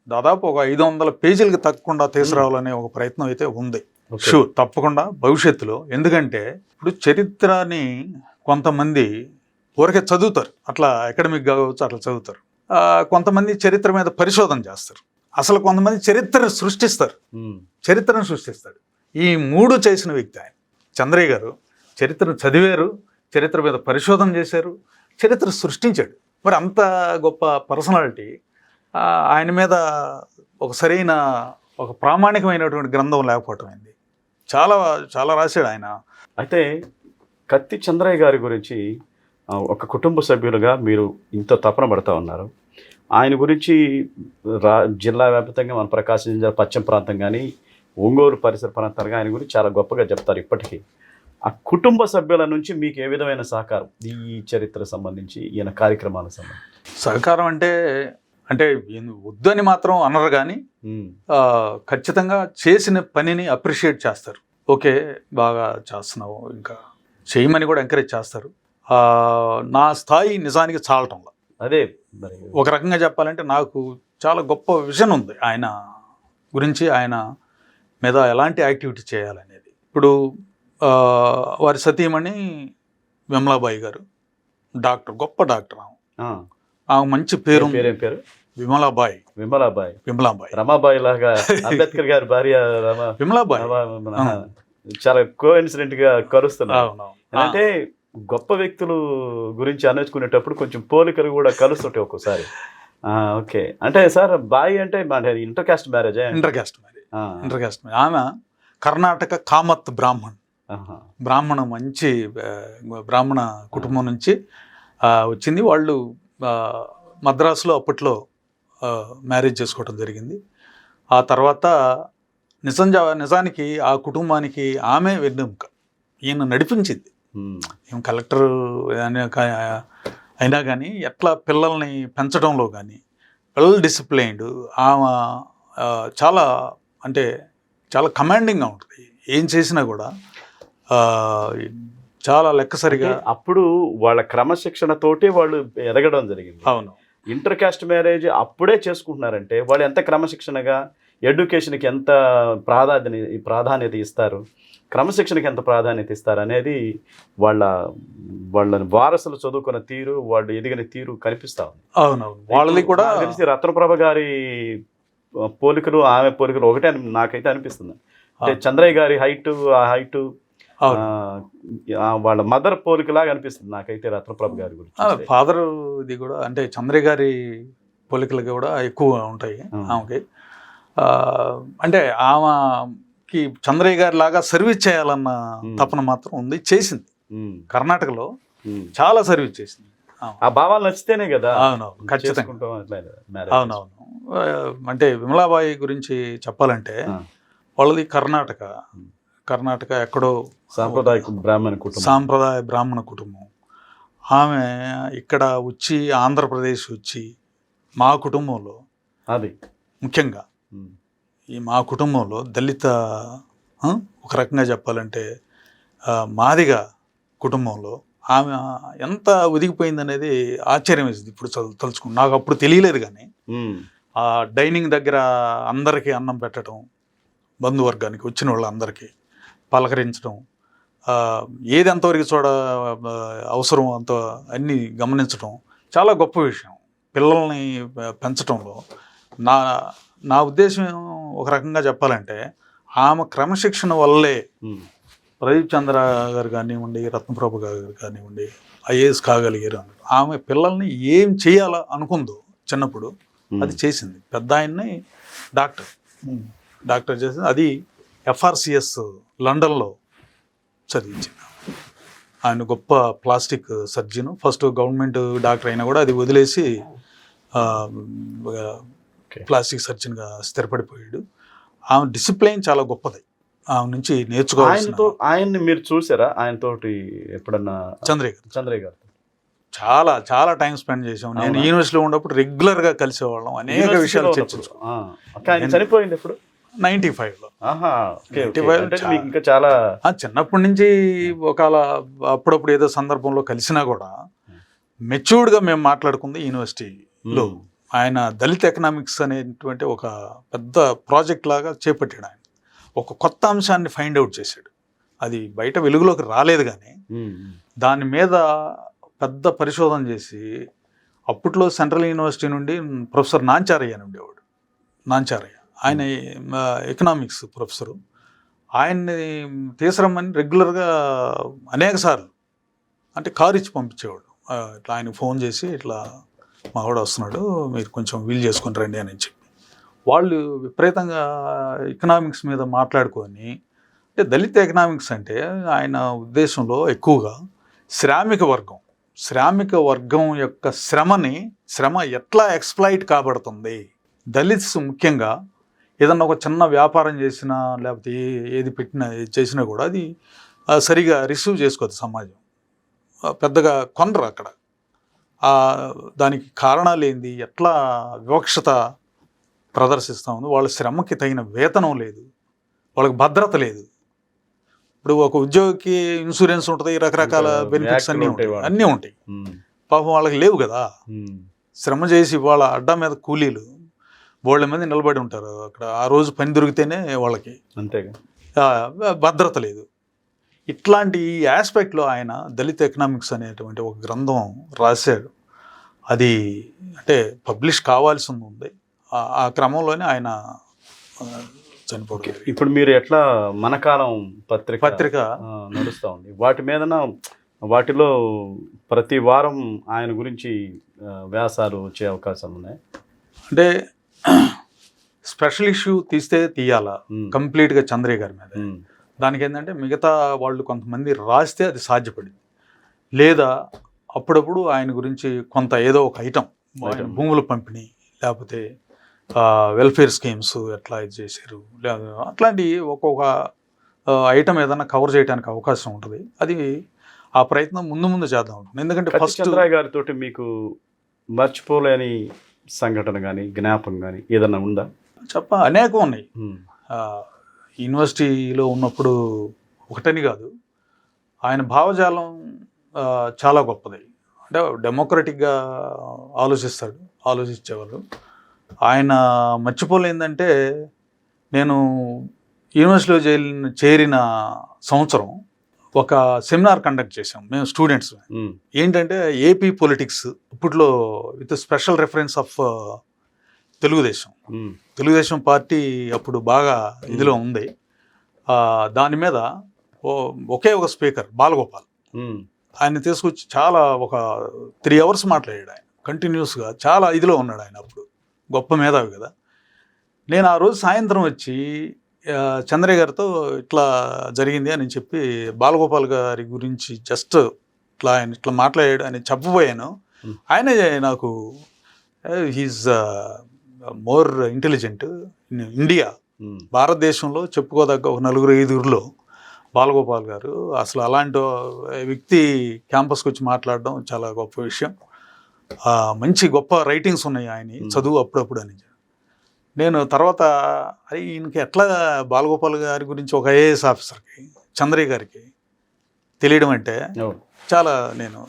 దాదాపు ఒక 500 పేజీలకు తగ్గకుండా తీసుకురావాలనే ఒక ప్రయత్నం అయితే ఉంది. షూర్, తప్పకుండా భవిష్యత్తులో. ఎందుకంటే ఇప్పుడు చరిత్రని కొంతమంది ఊరికే చదువుతారు, అట్లా అకాడమిక్ కావచ్చు, అట్లా చదువుతారు. కొంతమంది చరిత్ర మీద పరిశోధన చేస్తారు, అసలు కొంతమంది చరిత్రను సృష్టిస్తారు, చరిత్రను సృష్టిస్తాడు. ఈ 3 చేసిన వ్యక్తి ఆయన చంద్రయ్య గారు. చరిత్రను చదివారు, చరిత్ర మీద పరిశోధన చేశారు, చరిత్ర సృష్టించాడు. మరి అంత గొప్ప పర్సనాలిటీ ఆయన మీద ఒక సరైన ఒక ప్రామాణికమైనటువంటి గ్రంథం లేకపోవటం అయింది. చాలా చాలా రాశాడు ఆయన. అయితే కత్తి చంద్రయ్య గారి గురించి ఒక కుటుంబ సభ్యులుగా మీరు ఇంత తపన పడుతూ ఉన్నారు. ఆయన గురించి జిల్లా వ్యాప్తంగా మన ప్రకాశం జిల్లా పశ్చిమ ప్రాంతం కానీ ఒంగోలు పరిసర ప్రాంతాలుగా ఆయన గురించి చాలా గొప్పగా చెప్తారు ఇప్పటికీ. ఆ కుటుంబ సభ్యుల నుంచి మీకు ఏ విధమైన సహకారం ఈ చరిత్ర సంబంధించి, ఈయన కార్యక్రమాలకు సంబంధించి? సహకారం అంటే వద్దని మాత్రం అనరు, కానీ ఖచ్చితంగా చేసిన పనిని అప్రిషియేట్ చేస్తారు. ఓకే, బాగా చేస్తున్నావు, ఇంకా చేయమని కూడా ఎంకరేజ్ చేస్తారు. నా స్థాయి నిజానికి చాలటంలో అదే మరి ఒక రకంగా చెప్పాలంటే నాకు చాలా గొప్ప విజన్ ఉంది ఆయన గురించి, ఆయన మీద ఎలాంటి యాక్టివిటీ చేయాలనేది. ఇప్పుడు వారి సతీమణి విమలాబాయి గారు డాక్టర్, గొప్ప డాక్టర్. ఆమె మంచి పేరు, పేరేం పేరు? విమలాబాయి. విమలాబాయి రమాబాయి లాగా అంబేద్కర్ గారి భార్య విమలాబాయి. చాలా కోఇన్సిడెంట్ గా కలుస్తున్నారు. అంటే గొప్ప వ్యక్తులు గురించి అనుకునేటప్పుడు కొంచెం పోలికలు కూడా కలుస్తుంటాయి ఒక్కోసారి. ఓకే, అంటే సార్ బాయి అంటే ఇంటర్ కాస్ట్ మ్యారేజ్. ఆమె కర్ణాటక కామత్ బ్రాహ్మణ మంచి బ్రాహ్మణ కుటుంబం నుంచి వచ్చింది. వాళ్ళు మద్రాసులో అప్పట్లో మ్యారేజ్ చేసుకోవడం జరిగింది. ఆ తర్వాత నిజానికి ఆ కుటుంబానికి ఆమె వెన్నెముక, ఈయన నడిపించింది. ఈమె కలెక్టర్ అయినా కానీ ఎట్లా పిల్లల్ని పెంచడంలో కానీ వెల్ డిసిప్లైన్డ్. ఆమె చాలా అంటే చాలా కమాండింగ్గా ఉంటుంది. ఏం చేసినా కూడా చాలా లెక్కసరిగా. అప్పుడు వాళ్ళ క్రమశిక్షణతోటి వాళ్ళు ఎదగడం జరిగింది. అవును. ఇంటర్ కాస్ట్ మ్యారేజ్ అప్పుడే చేసుకుంటున్నారంటే వాళ్ళు ఎంత క్రమశిక్షణగా, ఎడ్యుకేషన్కి ఎంత ప్రాధాన్యత ఇస్తారు, క్రమశిక్షణకి ఎంత ప్రాధాన్యత ఇస్తారు అనేది వాళ్ళని వారసులు చదువుకున్న తీరు, వాళ్ళు ఎదిగిన తీరు కనిపిస్తా ఉంది. అవునవును. వాళ్ళది కూడా తెలిసి రత్నప్రభ గారి పోలికలు ఆమె పోలికలు ఒకటే అని నాకైతే అనిపిస్తుంది. అంటే చంద్రయ్య గారి హైటు, ఆ హైటు వాళ్ళ మదర్ పోలికలాగా అనిపిస్తుంది నాకైతే రత్నప్రభ గారి గురించి. ఫాదర్ ఇది కూడా అంటే చంద్రయ్య గారి పోలికలు కూడా ఎక్కువ ఉంటాయి ఆమెకి. అంటే ఆమెకి చంద్రయ్య గారి లాగా సర్వీస్ చేయాలన్న తపన మాత్రం ఉంది. చేసింది. కర్ణాటకలో చాలా సర్వీస్ చేసింది. ఆ భావాలు నచ్చితేనే కదా. అవునవును, ఖచ్చితంగా. అవునవును. అంటే విమలాబాయి గురించి చెప్పాలంటే వాళ్ళది కర్ణాటక ఎక్కడో సాంప్రదాయ బ్రాహ్మణ కుటుంబం. ఆమె ఇక్కడ వచ్చి ఆంధ్రప్రదేశ్ వచ్చి మా కుటుంబంలో అది ముఖ్యంగా మా కుటుంబంలో దళిత, ఒక రకంగా చెప్పాలంటే మాదిగ కుటుంబంలో ఆమె ఎంత ఒదిగిపోయింది అనేది ఆశ్చర్యం వేసింది ఇప్పుడు తలుచుకుని. నాకు అప్పుడు తెలియలేదు, కానీ ఆ డైనింగ్ దగ్గర అందరికీ అన్నం పెట్టడం, బంధువర్గానికి వచ్చిన వాళ్ళందరికీ పలకరించడం, ఏది ఎంతవరకు అవసరం అంత అన్నీ గమనించడం చాలా గొప్ప విషయం. పిల్లల్ని పెంచడంలో నా ఉద్దేశం ఒక రకంగా చెప్పాలంటే ఆమె క్రమశిక్షణ వల్లే ప్రదీప్ చంద్ర గారు కానివ్వండి, రత్నప్రభ గారు కానివ్వండి ఐఏఎస్ కాగలిగారు అన్నారు. ఆమె పిల్లల్ని ఏం చేయాలా అనుకుందో చిన్నప్పుడు అది చేసింది. పెద్ద ఆయన్ని డాక్టర్ చేసింది. అది FRCS లండన్లో చదివించింది. ఆయన గొప్ప plastic surgeon. First government doctor అయినా కూడా అది వదిలేసి ప్లాస్టిక్ సర్జన్గా స్థిరపడిపోయాడు. ఆమె డిసిప్లైన్ చాలా గొప్పది. ఆమె నుంచి నేర్చుకోవాలి. ఆయన్ని మీరు చూసారా? ఆయనతోటి ఎప్పుడన్నా? చంద్రయ్య గారు చాలా చాలా టైం స్పెండ్ చేసాం. నేను యూనివర్సిటీలో ఉన్నప్పుడు రెగ్యులర్గా కలిసేవాళ్ళం, అనేక విషయాలు చర్చించుకున్నాం. చనిపోయింది ఎప్పుడు? 95లో. ఇంకా చాలా చిన్నప్పటి నుంచి ఒకవేళ అప్పుడప్పుడు ఏదో సందర్భంలో కలిసినా కూడా మెచ్యూర్డ్గా మేము మాట్లాడుకుంది యూనివర్సిటీలో. ఆయన దళిత్ ఎకనామిక్స్ అనేటువంటి ఒక పెద్ద ప్రాజెక్ట్ లాగా చేపట్టాడు. ఆయన ఒక కొత్త అంశాన్ని ఫైండ్ అవుట్ చేశాడు. అది బయట వెలుగులోకి రాలేదు, కానీ దాని మీద పెద్ద పరిశోధన చేసి అప్పట్లో సెంట్రల్ యూనివర్సిటీ నుండి ప్రొఫెసర్ నాంచారయ్య అని ఉండేవాడు. నాంచారయ్య ఆయన ఎకనామిక్స్ ప్రొఫెసరు. ఆయన్ని తీసుకురమ్మని రెగ్యులర్గా అనేక సార్లు అంటే కారు ఇచ్చి పంపించేవాడు. ఇట్లా ఆయనకు ఫోన్ చేసి ఇట్లా మా వాడు వస్తున్నాడు, మీరు కొంచెం వీలు చేసుకుని రండి అని చెప్పి వాళ్ళు విపరీతంగా ఎకనామిక్స్ మీద మాట్లాడుకొని. అంటే దళిత ఎకనామిక్స్ అంటే ఆయన ఉద్దేశంలో ఎక్కువగా శ్రామిక వర్గం యొక్క శ్రమ ఎట్లా ఎక్స్ప్లాయిట్ కాబడుతుంది. దళిత్స్ ముఖ్యంగా ఏదన్నా ఒక చిన్న వ్యాపారం చేసినా లేకపోతే ఏది పెట్టినా చేసినా కూడా అది సరిగా రిసీవ్ చేసుకోదు సమాజం, పెద్దగా కొనరు అక్కడ. దానికి కారణాలు ఏంది, ఎట్లా వివక్షత ప్రదర్శిస్తూ ఉంది. వాళ్ళ శ్రమకి తగిన వేతనం లేదు, వాళ్ళకి భద్రత లేదు. ఇప్పుడు ఒక ఉద్యోగికి ఇన్సూరెన్స్ ఉంటుంది, రకరకాల బెనిఫిట్స్ అన్నీ ఉంటాయి. పాపం వాళ్ళకి లేవు కదా. శ్రమ చేసి వాళ్ళ అడ్డా మీద కూలీలు బోళ్ళ మంది నిలబడి ఉంటారు అక్కడ. ఆ రోజు పని దొరికితేనే వాళ్ళకి, అంతేగా, భద్రత లేదు. ఇట్లాంటి ఆస్పెక్ట్లో ఆయన దళిత ఎకనామిక్స్ అనేటువంటి ఒక గ్రంథం రాశాడు. అది అంటే పబ్లిష్ కావాల్సి ఉంది. ఆ క్రమంలోనే ఆయన చనిపోయారు. ఇప్పుడు మీరు ఎట్లా మన కాలం పత్రిక నడుస్తూ ఉంది, వాటి మీదన వాటిలో ప్రతి వారం ఆయన గురించి వ్యాసాలు వచ్చే అవకాశాలు ఉన్నాయి. అంటే స్పెషల్ ఇష్యూ తీస్తే తీయాలా కంప్లీట్గా చంద్రయ్య గారి మీద. దానికి ఏంటంటే మిగతా వాళ్ళు కొంతమంది రాస్తే అది సాధ్యపడింది, లేదా అప్పుడప్పుడు ఆయన గురించి కొంత ఏదో ఒక ఐటమ్ భూముల పంపిణీ, లేకపోతే వెల్ఫేర్ స్కీమ్స్ ఎట్లా ఇది చేశారు, లేదా అట్లాంటి ఒక్కొక్క ఐటమ్ ఏదైనా కవర్ చేయడానికి అవకాశం ఉంటుంది. అది ఆ ప్రయత్నం ముందు చేద్దాం ఉంటుంది. ఎందుకంటే ఫస్ట్ చంద్రయ్య గారితో మీకు మర్చిపోలేని సంఘటన కానీ జ్ఞాపకం కానీ ఏదన్నా ఉందా? అనేకం ఉన్నాయి. యూనివర్సిటీలో ఉన్నప్పుడు ఒకటని కాదు, ఆయన భావజాలం చాలా గొప్పది. అంటే డెమోక్రటిక్గా ఆలోచించేవాళ్ళు. ఆయన మర్చిపోలేందంటే, నేను యూనివర్సిటీలో చేరిన సంవత్సరం ఒక సెమినార్ కండక్ట్ చేసాం మేము స్టూడెంట్స్. ఏంటంటే ఏపీ పొలిటిక్స్ ఇప్పట్లో with special reference of Telugu Desam party అప్పుడు బాగా ఇదిలో ఉంది. దాని మీద ఒకే ఒక స్పీకర్ బాలగోపాల్, ఆయన తీసుకొచ్చి చాలా ఒక 3 hours మాట్లాడాడు. ఆయన కంటిన్యూస్గా చాలా ఇదిలో ఉన్నాడు. ఆయన అప్పుడు గొప్ప మేధావి కదా. నేను ఆ రోజు సాయంత్రం వచ్చి చంద్రయ్య గారితో ఇట్లా జరిగింది అని చెప్పి బాలగోపాల్ గారి గురించి జస్ట్ ఆయన ఇట్లా మాట్లాడాడు అని చెప్పబోయాను. ఆయనే నాకు he's more intelligent in India, భారతదేశంలో చెప్పుకోదగ్గ ఒక 4-5 బాలగోపాల్ గారు, అసలు అలాంటి వ్యక్తి క్యాంపస్కి వచ్చి మాట్లాడడం చాలా గొప్ప విషయం. మంచి గొప్ప రైటింగ్స్ ఉన్నాయి ఆయన, చదువు అప్పుడప్పుడు అని. నేను తర్వాత ఈయనకి ఎట్లా బాలగోపాల్ గారి గురించి ఒక ఐఏఎస్ ఆఫీసర్కి చంద్రయ్య గారికి తెలియడం అంటే చాలా నేను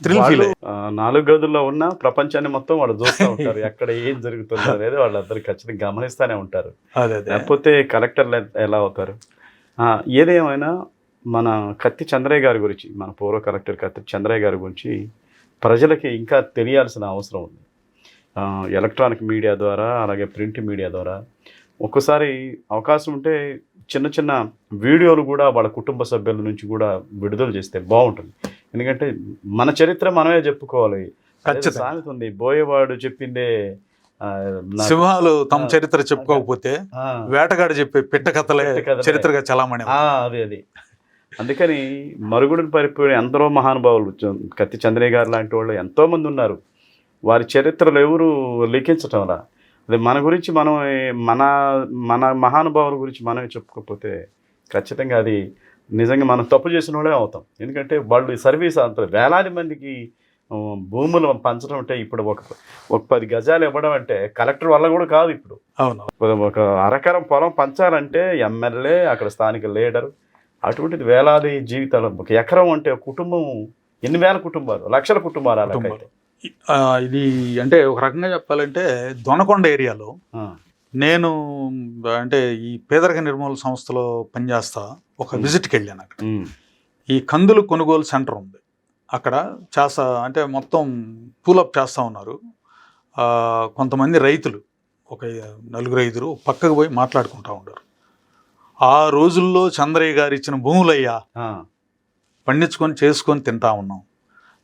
థ్రిల్ ఫీల్ అయ్యాను. 4 గదుల్లో ఉన్న ప్రపంచాన్ని మొత్తం వాళ్ళు చూస్తూ ఉంటారు, ఎక్కడ ఏం జరుగుతుంది అనేది వాళ్ళందరూ ఖచ్చితంగా గమనిస్తూనే ఉంటారు. లేకపోతే కలెక్టర్లు ఎలా అవుతారు? ఏదేమైనా మన కత్తి చంద్రయ్య గారి గురించి, మన పూర్వ కలెక్టర్ కత్తి చంద్రయ్య గారి గురించి ప్రజలకి ఇంకా తెలియాల్సిన అవసరం ఉంది. ఎలక్ట్రానిక్ మీడియా ద్వారా, అలాగే ప్రింట్ మీడియా ద్వారా ఒక్కసారి అవకాశం ఉంటే చిన్న చిన్న వీడియోలు కూడా వాళ్ళ కుటుంబ సభ్యుల నుంచి కూడా విడుదల చేస్తే బాగుంటుంది. ఎందుకంటే మన చరిత్ర మనమే చెప్పుకోవాలి. సామెత ఉంది, బోయేవాడు చెప్పిందే సింహాలు తమ చరిత్ర చెప్పుకోకపోతే వేటగాడు చెప్పే పిట్ట కథలే చరిత్రగా చలామణి. అది అందుకని మరుగుడిని పరిపోయిన ఎందరో మహానుభావులు, కత్తి చంద్రయ్య గారు లాంటి వాళ్ళు ఎంతోమంది ఉన్నారు. వారి చరిత్రలు ఎవరు లిఖించటంలా. అదే మన గురించి మనం మన మహానుభావుల గురించి మనమే చెప్పుకోకపోతే ఖచ్చితంగా అది నిజంగా మనం తప్పు చేసిన వాళ్ళే అవుతాం. ఎందుకంటే వాళ్ళు సర్వీస్ అంత వేలాది మందికి భూములు పంచడం అంటే ఇప్పుడు ఒక 10 గజాలు ఇవ్వడం అంటే కలెక్టర్ వల్ల కూడా కాదు. ఇప్పుడు ఒక అరకరం పొలం పంచాలంటే ఎమ్మెల్యే, అక్కడ స్థానిక లీడరు, అటువంటిది వేలాది జీవితాలు. ఒక ఎకరం అంటే కుటుంబం ఎన్ని వేల కుటుంబాలు, లక్షల కుటుంబాలు అలాగైతే. ఇది అంటే ఒక రకంగా చెప్పాలంటే దొనకొండ ఏరియాలో నేను అంటే ఈ పేదరిక నిర్మూలన సంస్థలో పనిచేస్తా ఒక విజిట్కి వెళ్ళాను. అక్కడ ఈ కందులు కొనుగోలు సెంటర్ ఉంది. అక్కడ చేస్తా అంటే మొత్తం పూలప్ చేస్తూ ఉన్నారు. కొంతమంది రైతులు ఒక 4-5 పక్కకు పోయి మాట్లాడుకుంటూ ఉంటారు. ఆ రోజుల్లో చంద్రయ్య గారు ఇచ్చిన భూములయ్యా, పండించుకొని చేసుకొని తింటా ఉన్నాం,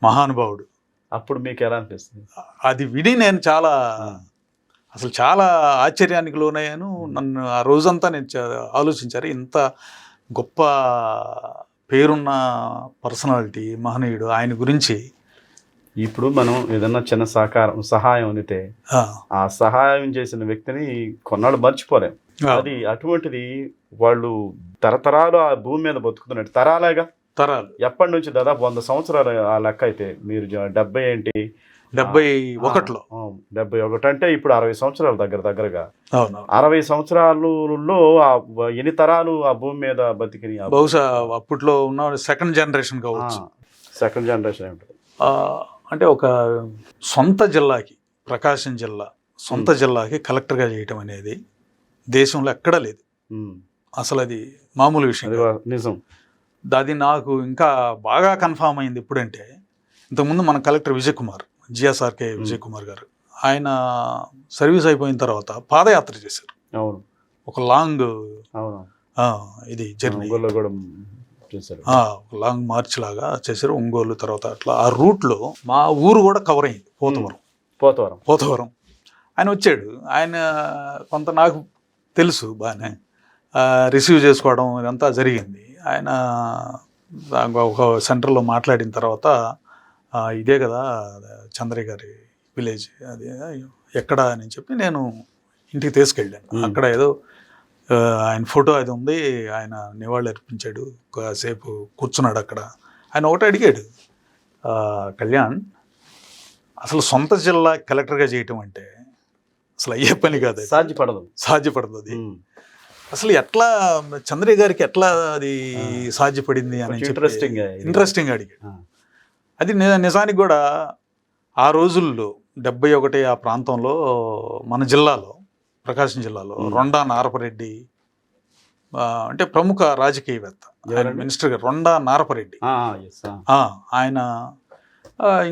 మహానుభావుడు. అప్పుడు మీకు ఎలా అనిపిస్తుంది? అది విని నేను చాలా ఆశ్చర్యానికి లోనయ్యాను. నన్ను ఆ రోజంతా నేను ఆలోచించారు, ఇంత గొప్ప పేరున్న పర్సనాలిటీ, మహనీయుడు, ఆయన గురించి. ఇప్పుడు మనం ఏదన్నా చిన్న సహాయం అందితే ఆ సహాయం చేసిన వ్యక్తిని కొన్నాళ్ళు మర్చిపోలేం. అది అటువంటిది వాళ్ళు తరతరాలు ఆ భూమి మీద బతుకుతున్నట్టు తరాలు ఎప్పటి నుంచి దాదాపు 100 సంవత్సరాలు ఆ లెక్క. అయితే మీరు 70 ఏంటి 71లో 71 అంటే ఇప్పుడు 60 సంవత్సరాలు దగ్గరగా 60 సంవత్సరాలలో ఎన్ని తరాలు ఆ భూమి మీద బతికి, బహుశా అప్పట్లో ఉన్న సెకండ్ జనరేషన్ కావచ్చు. సెకండ్ జనరేషన్ ఏమిటి అంటే ఒక సొంత జిల్లాకి, ప్రకాశం జిల్లా సొంత జిల్లాకి కలెక్టర్గా చేయటం అనేది దేశంలో ఎక్కడా లేదు అసలు. అది మామూలు విషయం నిజం. అది నాకు ఇంకా బాగా కన్ఫామ్ అయింది ఎప్పుడంటే, ఇంతకుముందు మన కలెక్టర్ విజయ్ కుమార్, జిఎస్ఆర్కే విజయ్ కుమార్ గారు, ఆయన సర్వీస్ అయిపోయిన తర్వాత పాదయాత్ర చేశారు. అవును, ఒక లాంగ్ అవును, ఇది జర్నీ, ఒంగోలులో కూడా చేశారు. ఒక లాంగ్ మార్చ్ లాగా చేశారు. ఒంగోలు తర్వాత అట్లా ఆ రూట్లో మా ఊరు కూడా కవర్ అయింది, పోతవరం. ఆయన వచ్చాడు. ఆయన కొంత నాకు తెలుసు బాగానే, రిసీవ్ చేసుకోవడం ఇదంతా జరిగింది. ఆయన ఒక సెంటర్లో మాట్లాడిన తర్వాత ఇదే కదా చంద్రయ్య గారి విలేజ్, అది ఎక్కడ అని చెప్పి నేను ఇంటికి తీసుకెళ్ళాను. అక్కడ ఏదో ఆయన ఫోటో అది ఉంది, ఆయన నివాళులు అర్పించాడు, కాసేపు కూర్చున్నాడు అక్కడ. ఆయన ఒకటి అడిగాడు, కళ్యాణ్, అసలు సొంత జిల్లా కలెక్టర్గా చేయటం అంటే అసలు అయ్యే పని కాదు, సాధ్యపడదు అది. అసలు ఎట్లా చంద్రయ్య గారికి ఎట్లా అది సాధ్యపడింది అని ఇంట్రెస్టింగ్ అడిగాడు. అది నిజానికి కూడా ఆ రోజుల్లో 71 ఆ ప్రాంతంలో మన జిల్లాలో, ప్రకాశం జిల్లాలో రొండా నారపరెడ్డి అంటే ప్రముఖ రాజకీయవేత్త, మినిస్టర్ గారు రొండా నారపరెడ్డి, ఆయన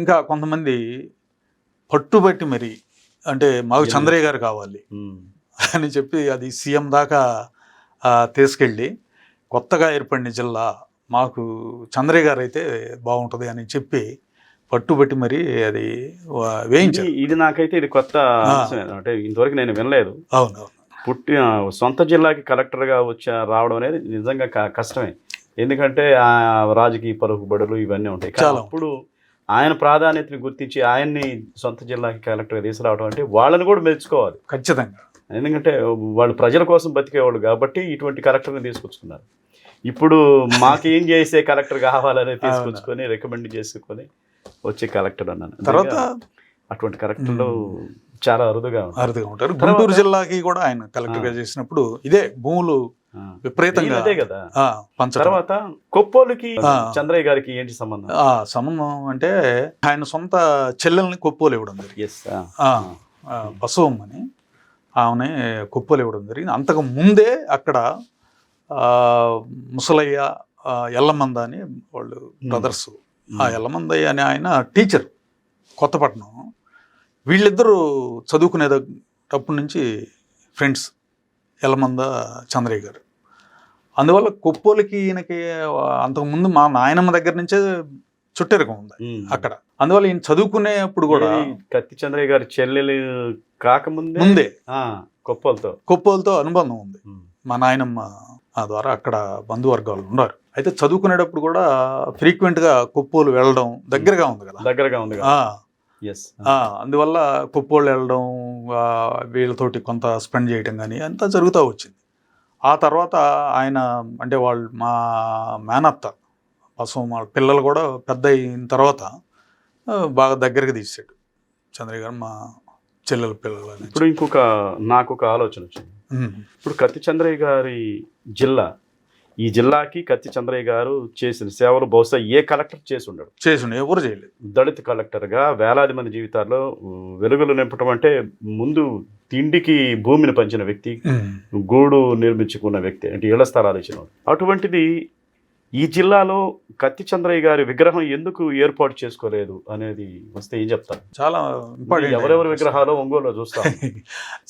ఇంకా కొంతమంది పట్టుబట్టి మరి అంటే మాకు చంద్రయ్య గారు కావాలి అని చెప్పి అది సీఎం దాకా తీసుకెళ్ళి, కొత్తగా ఏర్పడిన జిల్లా మాకు చంద్రయ్య గారు అయితే బాగుంటుంది అని చెప్పి పట్టుబట్టి మరి అది వేయించారు. ఇది నాకైతే ఇది కొత్త అంటే ఇంతవరకు నేను వినలేదు. అవునవును, సొంత జిల్లాకి కలెక్టర్గా రావడం అనేది నిజంగా కష్టమే. ఎందుకంటే ఆ రాజకీయ పలుకుబడులు ఇవన్నీ ఉంటాయి. అప్పుడు ఆయన ప్రాధాన్యతని గుర్తించి ఆయన్ని సొంత జిల్లాకి కలెక్టర్గా తీసుకురావడం అంటే వాళ్ళని కూడా మెచ్చుకోవాలి ఖచ్చితంగా. ఎందుకంటే వాళ్ళు ప్రజల కోసం బతికేవాళ్ళు కాబట్టి ఇటువంటి కలెక్టర్ని తీసుకొచ్చుకున్నారు. ఇప్పుడు మాకేం చేసే కలెక్టర్ కావాలని తీసుకొచ్చుకొని రికమెండ్ చేసుకొని వచ్చే కలెక్టర్ అన్నాను. తర్వాత అటువంటి కలెక్టర్లు చాలా అరుదుగా ఉంటారు. గుంటూరు జిల్లాకి కూడా ఆయన కలెక్టర్గా చేసినప్పుడు ఇదే భూములు విపరీతంగా కదా. తర్వాత కొప్పోలుకి చంద్రయ్య గారికి ఏంటి సంబంధం? సంబంధం అంటే ఆయన సొంత చెల్లెల్ని కొప్పోలు ఇవ్వడం జరిగింది. బసవమ్మ అని ఆమె కొప్పోలు ఇవ్వడం జరిగింది. అంతకు ముందే అక్కడ ముసలయ్య, ఎల్లమంద అని వాళ్ళు బ్రదర్స్. ఆ ఎల్లమందయ్య అని ఆయన టీచర్, కొత్తపట్నం. వీళ్ళిద్దరూ చదువుకునేటప్పటి నుంచి ఫ్రెండ్స్, ఎల్లమంద చంద్రయ్య గారు. అందువల్ల కొప్పోలకి ఈయనకి అంతకుముందు మా నాయనమ్మ దగ్గర నుంచే చుట్టెరకం ఉంది అక్కడ. అందువల్ల ఈయన చదువుకునేప్పుడు కూడా కత్తి చంద్రయ్య గారి చెల్లెలు కాకముందే కొప్పోలతో అనుబంధం ఉంది. మా నాయనమ్మ ద్వారా అక్కడ బంధువర్గాలు ఉన్నారు. అయితే చదువుకునేటప్పుడు కూడా ఫ్రీక్వెంట్గా కొప్పోలు వెళ్ళడం, దగ్గరగా ఉంది కదా. అందువల్ల కొప్పోళ్ళు వెళ్ళడం, వీళ్ళతోటి కొంత స్పెండ్ చేయడం కానీ అంతా జరుగుతూ వచ్చింది. ఆ తర్వాత ఆయన అంటే వాళ్ళు మా మేనత్త బసవమ్మ పిల్లలు కూడా పెద్ద అయిన తర్వాత బాగా దగ్గరికి తీసాడు చంద్రయ్య గారు మా చెల్లెల పిల్లలు. ఇప్పుడు నాకు ఒక ఆలోచన వచ్చింది. ఇప్పుడు కత్తి చంద్రయ్య గారి జిల్లా, ఈ జిల్లాకి కత్తి చంద్రయ్య గారు చేసిన సేవలు బహుశా ఏ కలెక్టర్ చేసి ఎవరు చేయలేదు. దళిత కలెక్టర్గా వేలాది మంది జీవితాల్లో వెలుగులు నింపటం అంటే ముందు తిండికి భూమిని పంచిన వ్యక్తి, గూడు నిర్మించుకున్న వ్యక్తి, అంటే ఇళ్ల స్థలాలు ఇచ్చిన. అటువంటిది ఈ జిల్లాలో కత్తి చంద్రయ్య గారి విగ్రహం ఎందుకు ఏర్పాటు చేసుకోలేదు అనేది వస్తే ఏం చెప్తారు? చాలా ఇంపార్టెంట్. ఎవరెవరి విగ్రహాలు ఒంగోలులో చూస్తాం.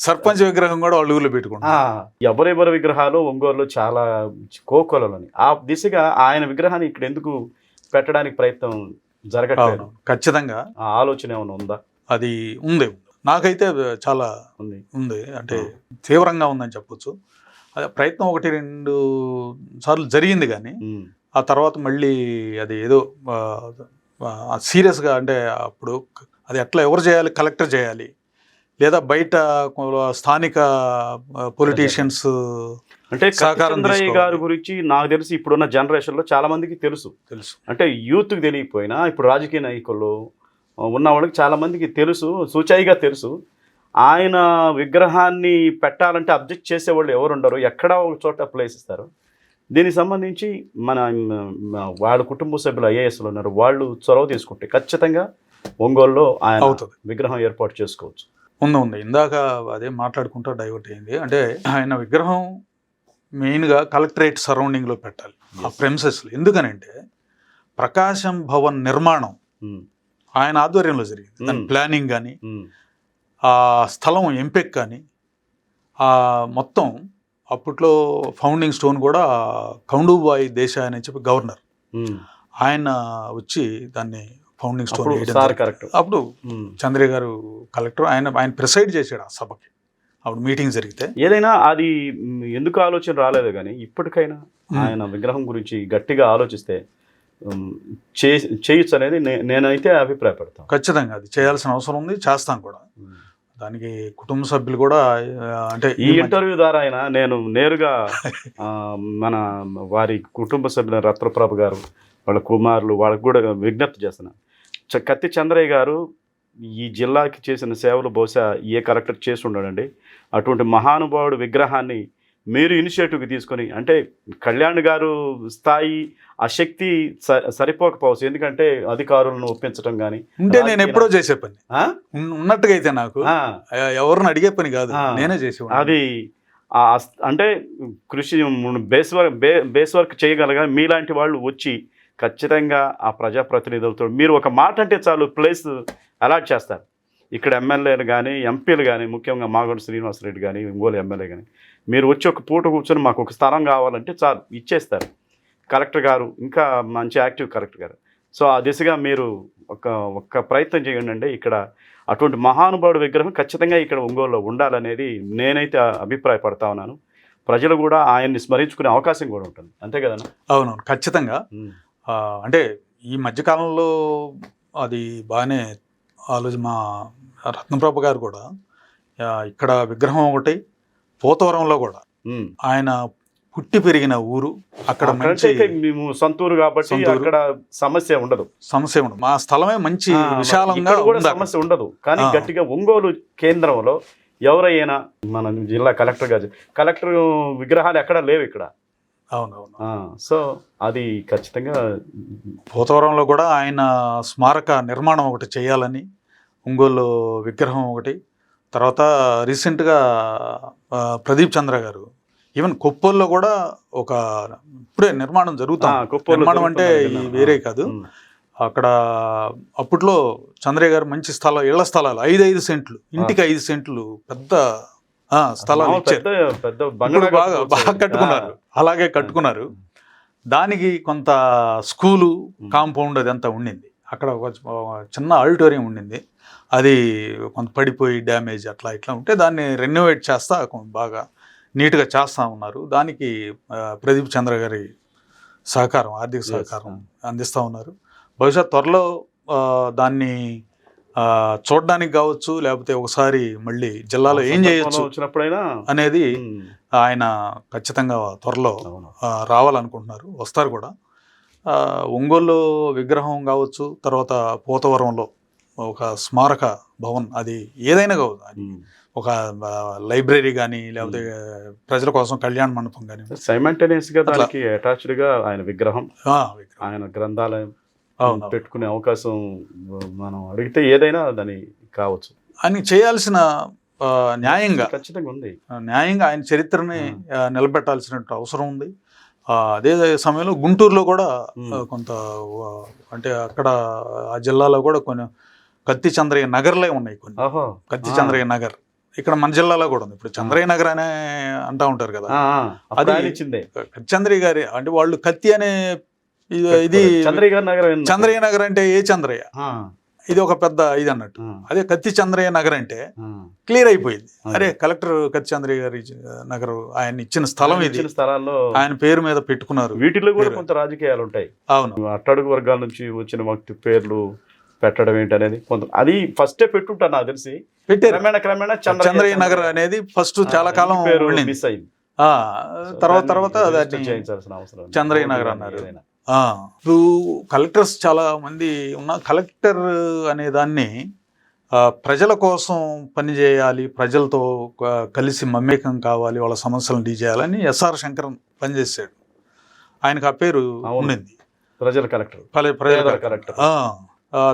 సర్పంచ్ విగ్రహం కూడా వాళ్ళు ఊళ్ళో పెట్టుకుంటారు. ఎవరెవరి విగ్రహాలు ఒంగోలులో చాలా కోకొలని. ఆ దిశగా ఆయన విగ్రహాన్ని ఇక్కడ ఎందుకు పెట్టడానికి ప్రయత్నం జరగట్లేదు? ఖచ్చితంగా ఆ ఆలోచన ఏమైనా ఉందా? అది ఉంది, నాకైతే చాలా ఉంది, అంటే తీవ్రంగా ఉందని చెప్పొచ్చు. అదే ప్రయత్నం 1-2 సార్లు జరిగింది, కానీ ఆ తర్వాత మళ్ళీ అది ఏదో సీరియస్గా, అంటే అప్పుడు అది ఎట్లా ఎవరు చేయాలి, కలెక్టర్ చేయాలి లేదా బయట స్థానిక పొలిటీషియన్స్ అంటే చంద్రయ్య గారి గురించి నాకు తెలిసి ఇప్పుడున్న జనరేషన్లో చాలా మందికి తెలుసు. అంటే యూత్కి తెలియకపోయినా ఇప్పుడు రాజకీయ నాయకులు ఉన్న వాళ్ళకి చాలా మందికి తెలుసు, సూచాయిగా తెలుసు. ఆయన విగ్రహాన్ని పెట్టాలంటే అబ్జెక్ట్ చేసేవాళ్ళు ఎవరు ఉండరు, ఎక్కడా ఒక చోట ప్లేస్ ఇస్తారు. దీనికి సంబంధించి వాళ్ళ కుటుంబ సభ్యులు ఐఏఎస్లు ఉన్నారు, వాళ్ళు చొరవ తీసుకుంటే ఖచ్చితంగా ఒంగోలులో ఆయన విగ్రహం ఏర్పాటు చేసుకోవచ్చు. ఉంది. ఇందాక అదే మాట్లాడుకుంటూ డైవర్ట్ అయింది. అంటే ఆయన విగ్రహం మెయిన్గా కలెక్టరేట్ సరౌండింగ్లో పెట్టాలి ఆ ప్రెమిసెస్లో. ఎందుకనంటే ప్రకాశం భవన్ నిర్మాణం ఆయన ఆధ్వర్యంలో జరిగింది. దాని ప్లానింగ్ కానీ ఆ స్థలం ఎంపిక కానీ మొత్తం అప్పట్లో ఫౌండింగ్ స్టోన్ కూడా కౌండుబాయి దేశాయ్ అని చెప్పి గవర్నర్ ఆయన వచ్చి దాన్ని ఫౌండింగ్ స్టోన్ అప్పుడు చంద్రయ్య గారు కలెక్టర్ ఆయన ప్రిసైడ్ చేశాడు ఆ సభకి. అప్పుడు మీటింగ్ జరిగితే ఏదైనా అది ఎందుకు ఆలోచన రాలేదు కానీ ఇప్పటికైనా ఆయన విగ్రహం గురించి గట్టిగా ఆలోచిస్తే చేయొచ్చు అనేది నేనైతే అభిప్రాయపడతాను. ఖచ్చితంగా అది చేయాల్సిన అవసరం ఉంది, చేస్తాం కూడా. దానికి కుటుంబ సభ్యులు కూడా అంటే ఈ ఇంటర్వ్యూ ద్వారా ఆయన నేను నేరుగా మన వారి కుటుంబ సభ్యుల రత్నప్రభ గారు వాళ్ళ కుమారులు వాళ్ళకు కూడా విజ్ఞప్తి చేస్తున్నాను. కత్తి చంద్రయ్య గారు ఈ జిల్లాకి చేసిన సేవలు బహుశా ఏ కలెక్టర్ చేసి ఉండడండి. అటువంటి మహానుభావుడు విగ్రహాన్ని మీరు ఇనిషియేటివ్కి తీసుకొని, అంటే కళ్యాణ్ గారు స్థాయి ఆ శక్తి సరిపోకపోవచ్చు, ఎందుకంటే అధికారులను ఒప్పించడం కానీ ఉంటే నేను ఎప్పుడో చేసే పని ఉన్నట్టుగా అయితే నాకు ఎవరిని అడిగే పని కాదు, నేనే చేసే అది. అంటే కృషి బేస్ వర్క్ చేయగలగా మీలాంటి వాళ్ళు వచ్చి ఖచ్చితంగా ఆ ప్రజాప్రతినిధులతో మీరు ఒక మాట అంటే చాలు ప్లేస్ అలాట్ చేస్తారు. ఇక్కడ ఎమ్మెల్యేలు కానీ ఎంపీలు కానీ ముఖ్యంగా మాగంటి శ్రీనివాసరెడ్డి కానీ ఒంగోలు ఎమ్మెల్యే కానీ మీరు వచ్చి ఒక పూట కూర్చొని మాకు ఒక స్థలం కావాలంటే చాలు ఇచ్చేస్తారు. కలెక్టర్ గారు ఇంకా మంచి యాక్టివ్ కలెక్టర్ గారు. సో ఆ దిశగా మీరు ఒక ప్రయత్నం చేయండి. ఇక్కడ అటువంటి మహానుభావుడు విగ్రహం ఖచ్చితంగా ఇక్కడ ఒంగోలులో ఉండాలనేది నేనైతే అభిప్రాయపడతా ఉన్నాను. ప్రజలు కూడా ఆయన్ని స్మరించుకునే అవకాశం కూడా ఉంటుంది, అంతే కదా? అవునవును, ఖచ్చితంగా. అంటే ఈ మధ్యకాలంలో అది బాగానే ఆలోచన. మా రత్నప్రభ గారు కూడా ఇక్కడ విగ్రహం ఒకటి, పోతవరంలో కూడా ఆయన పుట్టి పెరిగిన ఊరు, అక్కడ మేము సొంతూరు కాబట్టి అక్కడ సమస్య ఉండదు. మా స్థలమే మంచి విశాలంగా సమస్య ఉండదు. కానీ గట్టిగా ఒంగోలు కేంద్రంలో ఎవరైనా మన జిల్లా కలెక్టర్ విగ్రహాలు ఎక్కడ లేవు ఇక్కడ. అవునవును. సో అది ఖచ్చితంగా పోతవరంలో కూడా ఆయన స్మారక నిర్మాణం ఒకటి చేయాలని, ఒంగోలు విగ్రహం ఒకటి. తర్వాత రీసెంట్గా ప్రదీప్ చంద్ర గారు ఈవెన్ కొప్పల్లో కూడా ఒక ఇప్పుడే నిర్మాణం జరుగుతుంది. నిర్మాణం అంటే వేరే కాదు, అక్కడ అప్పట్లో చంద్రయ్య గారు మంచి స్థలం, ఇళ్ల స్థలాలు 5 సెంట్లు, ఇంటికి 5 సెంట్లు పెద్ద స్థలాలు ఇచ్చారు. బాగా కట్టుకున్నారు, అలాగే కట్టుకున్నారు. దానికి కొంత స్కూలు కాంపౌండ్ అదంతా ఉండింది. అక్కడ ఒక చిన్న ఆడిటోరియం ఉండింది, అది కొంత పడిపోయి డ్యామేజ్ అట్లా ఇట్లా ఉంటే దాన్ని రెనోవేట్ చేస్తా బాగా నీట్గా చేస్తూ ఉన్నారు. దానికి ప్రదీప్ చంద్ర గారి సహకారం, ఆర్థిక సహకారం అందిస్తూ ఉన్నారు. బహుశా త్వరలో దాన్ని చూడడానికి కావచ్చు, లేకపోతే ఒకసారి మళ్ళీ జిల్లాలో ఏం చేయొచ్చు వచ్చినప్పుడైనా అనేది ఆయన ఖచ్చితంగా త్వరలో రావాలనుకుంటున్నారు, వస్తారు కూడా. ఒంగోలు విగ్రహం కావచ్చు, తర్వాత పోతవరంలో ఒక స్మారక భవన్, అది ఏదైనా కావచ్చు, అది ఒక లైబ్రరీ కానీ లేకపోతే ప్రజల కోసం కళ్యాణ మండపం కానీ సైమల్టేనియస్గా దానికి అటాచ్డ్గా ఆయన విగ్రహం, ఆయన గ్రంథాలయం పెట్టుకునే అవకాశం మనం అడిగితే ఏదైనా దాన్ని కావచ్చు. అని చేయాల్సిన న్యాయంగా ఖచ్చితంగా ఉంది, న్యాయంగా ఆయన చరిత్రని నిలబెట్టాల్సిన అవసరం ఉంది. అదే సమయంలో గుంటూరులో కూడా కొంత, అంటే అక్కడ ఆ జిల్లాలో కూడా కొన్ని కత్తి చంద్రయ్య నగర్లే ఉన్నాయి, కొన్ని కత్తి చంద్రయ్య నగర్ ఇక్కడ మన జిల్లాలో కూడా ఉంది. ఇప్పుడు చంద్రయ్య నగర్ అనే అంటూ ఉంటారు కదా, అది చంద్రయ్య గారి, అంటే వాళ్ళు కత్తి అనే ఇది చంద్రయ్య నగర్ అంటే ఏ చంద్రయ్య, ఇది ఒక పెద్ద ఇది అన్నట్టు. అదే కత్తి చంద్రయ్య నగర్ అంటే క్లియర్ అయిపోయింది. అరే కలెక్టర్ కత్తి చంద్రయ్య గారి నగర్, ఆయన ఇచ్చిన స్థలం, ఇది స్థలాల్లో ఆయన పేరు మీద పెట్టుకున్నారు. వీటిలో కూడా కొంత రాజకీయాలు ఉంటాయి. అవును, అట్టడుగు వర్గాల నుంచి వచ్చిన వ్యక్తి పేర్లు పెట్టడం ఏంటి అనేది కొంత, అది ఫస్టే పెట్టుంటారు నాకు తెలిసి, పెట్టారు. క్రమేణా చంద్రయ్య నగర్ అనేది ఫస్ట్ చాలా కాలం మిస్ అయింది. తర్వాత చంద్రయ్య నగర్ అన్నారు. ఇప్పుడు కలెక్టర్స్ చాలా మంది ఉన్న, కలెక్టర్ అనే దాన్ని ప్రజల కోసం పనిచేయాలి, ప్రజలతో కలిసి మమేకం కావాలి, వాళ్ళ సమస్యలను డీ చేయాలని ఎస్ఆర్ శంకరన్ పనిచేశాడు. ఆయనకు ఆ పేరు ఉండింది, ప్రజల కలెక్టర్.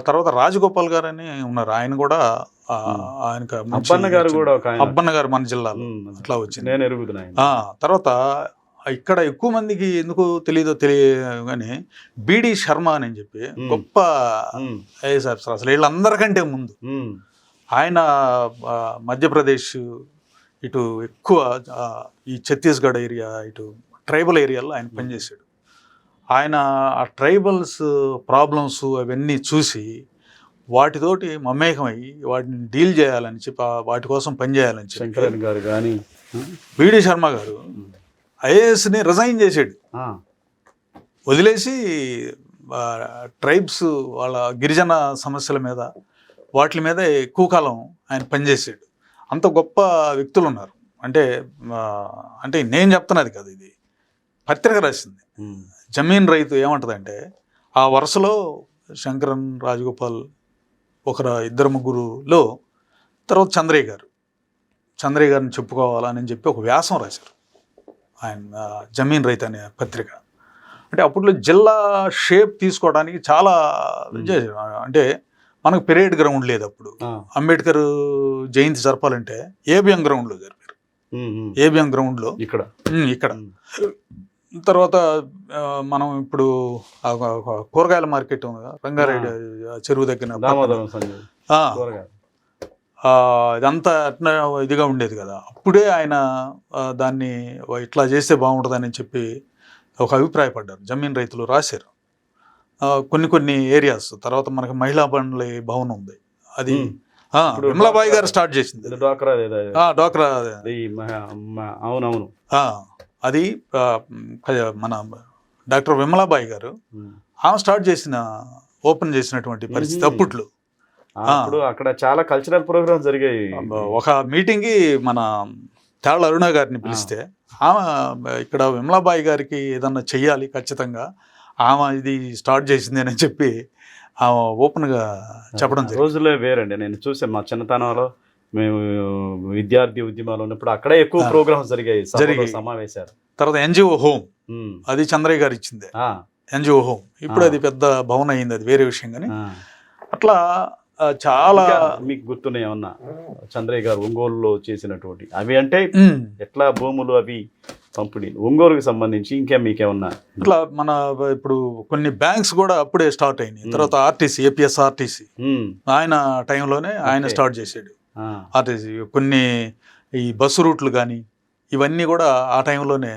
తర్వాత రాజగోపాల్ గారు అని ఉన్నారు, ఆయన కూడా ఆయనకు అబ్బన్న గారు కూడా, అబ్బన్న గారు మన జిల్లాలో అట్లా వచ్చింది. నేను ఎరుగుతున్నాను. తర్వాత ఇక్కడ ఎక్కువ మందికి ఎందుకు తెలియదో కానీ బిడి శర్మ అని చెప్పి గొప్ప ఐఏఎస్ ఆఫీసర్, అసలు వీళ్ళందరికంటే ముందు ఆయన మధ్యప్రదేశ్ ఇటు ఎక్కువ ఈ ఛత్తీస్గఢ్ ఏరియా ఇటు ట్రైబల్ ఏరియాలో ఆయన పనిచేశాడు. ఆయన ఆ ట్రైబల్స్ ప్రాబ్లమ్స్ అవన్నీ చూసి వాటితోటి మమేకమై వాటిని డీల్ చేయాలని చెప్పి వాటి కోసం పనిచేయాలని చెప్పి శంకరన్ గారు కానీ బిడి శర్మ గారు ఐఏఎస్ని రిజైన్ చేసాడు, వదిలేసి ట్రైబ్స్ వాళ్ళ గిరిజన సమస్యల మీద వాటి మీద ఎక్కువ కాలం ఆయన పనిచేసాడు. అంత గొప్ప వ్యక్తులు ఉన్నారు. అంటే నేను చెప్తున్నది కదా, ఇది పత్రిక రాసింది. జమీన్ రైతు ఏమంటుందంటే ఆ వరుసలో శంకరన్, రాజగోపాల్ ఇద్దరు ముగ్గురులో తర్వాత చంద్రయ్య గారిని చెప్పుకోవాలని చెప్పి ఒక వ్యాసం రాశారు ఆయన జమీన్ రైతు అనే పత్రిక. అంటే అప్పట్లో జిల్లా షేప్ తీసుకోవడానికి చాలా అంటే మనకు పెరేడ్ గ్రౌండ్ లేదు అప్పుడు. అంబేద్కర్ జయంతి జరపాలంటే ఏబిఎం గ్రౌండ్లో జరిపారు. ఏబిఎం గ్రౌండ్లో ఇక్కడ తర్వాత మనం ఇప్పుడు కూరగాయల మార్కెట్ ఉంది, రంగారెడ్డి చెరువు దగ్గర, ఇదంతా అట్లా ఇదిగా ఉండేది కదా. అప్పుడే ఆయన దాన్ని ఇట్లా చేస్తే బాగుంటుందని చెప్పి ఒక అభిప్రాయపడ్డారు. జమీన్ రైతులు రాశారు కొన్ని ఏరియాస్. తర్వాత మనకి మహిళా బండ్ల భవన్ ఉంది, అది విమలాబాయి గారు స్టార్ట్ చేసింది. డ్వాక్రా అవునవును, అది మన డాక్టర్ విమలాబాయి గారు ఆమె స్టార్ట్ ఓపెన్ చేసినటువంటి పరిస్థితి అప్పట్లో. అక్కడ చాలా కల్చరల్ ప్రోగ్రామ్స్ జరిగాయి. ఒక మీటింగ్కి మన తాళ్ళ అరుణ గారిని పిలిస్తే ఆమె ఇక్కడ విమలాబాయి గారికి ఏదన్నా చెయ్యాలి ఖచ్చితంగా, ఆమె ఇది స్టార్ట్ చేసింది అని చెప్పి ఆమె ఓపెన్గా చెప్పడం జరిగింది. రోజులే వేరండి. నేను చూసాను మా చిన్నతనంలో, మేము విద్యార్థి ఉద్యమాలు ఉన్నప్పుడు అక్కడే ఎక్కువ ప్రోగ్రామ్స్ జరిగాయి, సమావేశాలు. తర్వాత ఎన్జిఓ హోమ్, అది చంద్రయ్య గారు ఇచ్చింది ఎన్జిఓ హోమ్. ఇప్పుడు అది పెద్ద భవన్ అయింది, అది వేరే విషయం. కానీ అట్లా చాలా మీకు గుర్తున్నాయి ఏమన్నా చంద్రయ్య గారు ఒంగోలులో చేసినటువంటి అవి? అంటే ఎట్లా భూములు అవి పంపిణీ ఒంగోలుకి సంబంధించి మీకేమన్నా ఇట్లా మన ఇప్పుడు కొన్ని బ్యాంక్స్ కూడా అప్పుడే స్టార్ట్ అయినాయి. తర్వాత ఆర్టీసీ, ఏపీఎస్ ఆర్టీసీ ఆయన టైంలోనే ఆయన స్టార్ట్ చేసాడు. ఆర్టీసీ కొన్ని ఈ బస్సు రూట్లు కానీ ఇవన్నీ కూడా ఆ టైంలోనే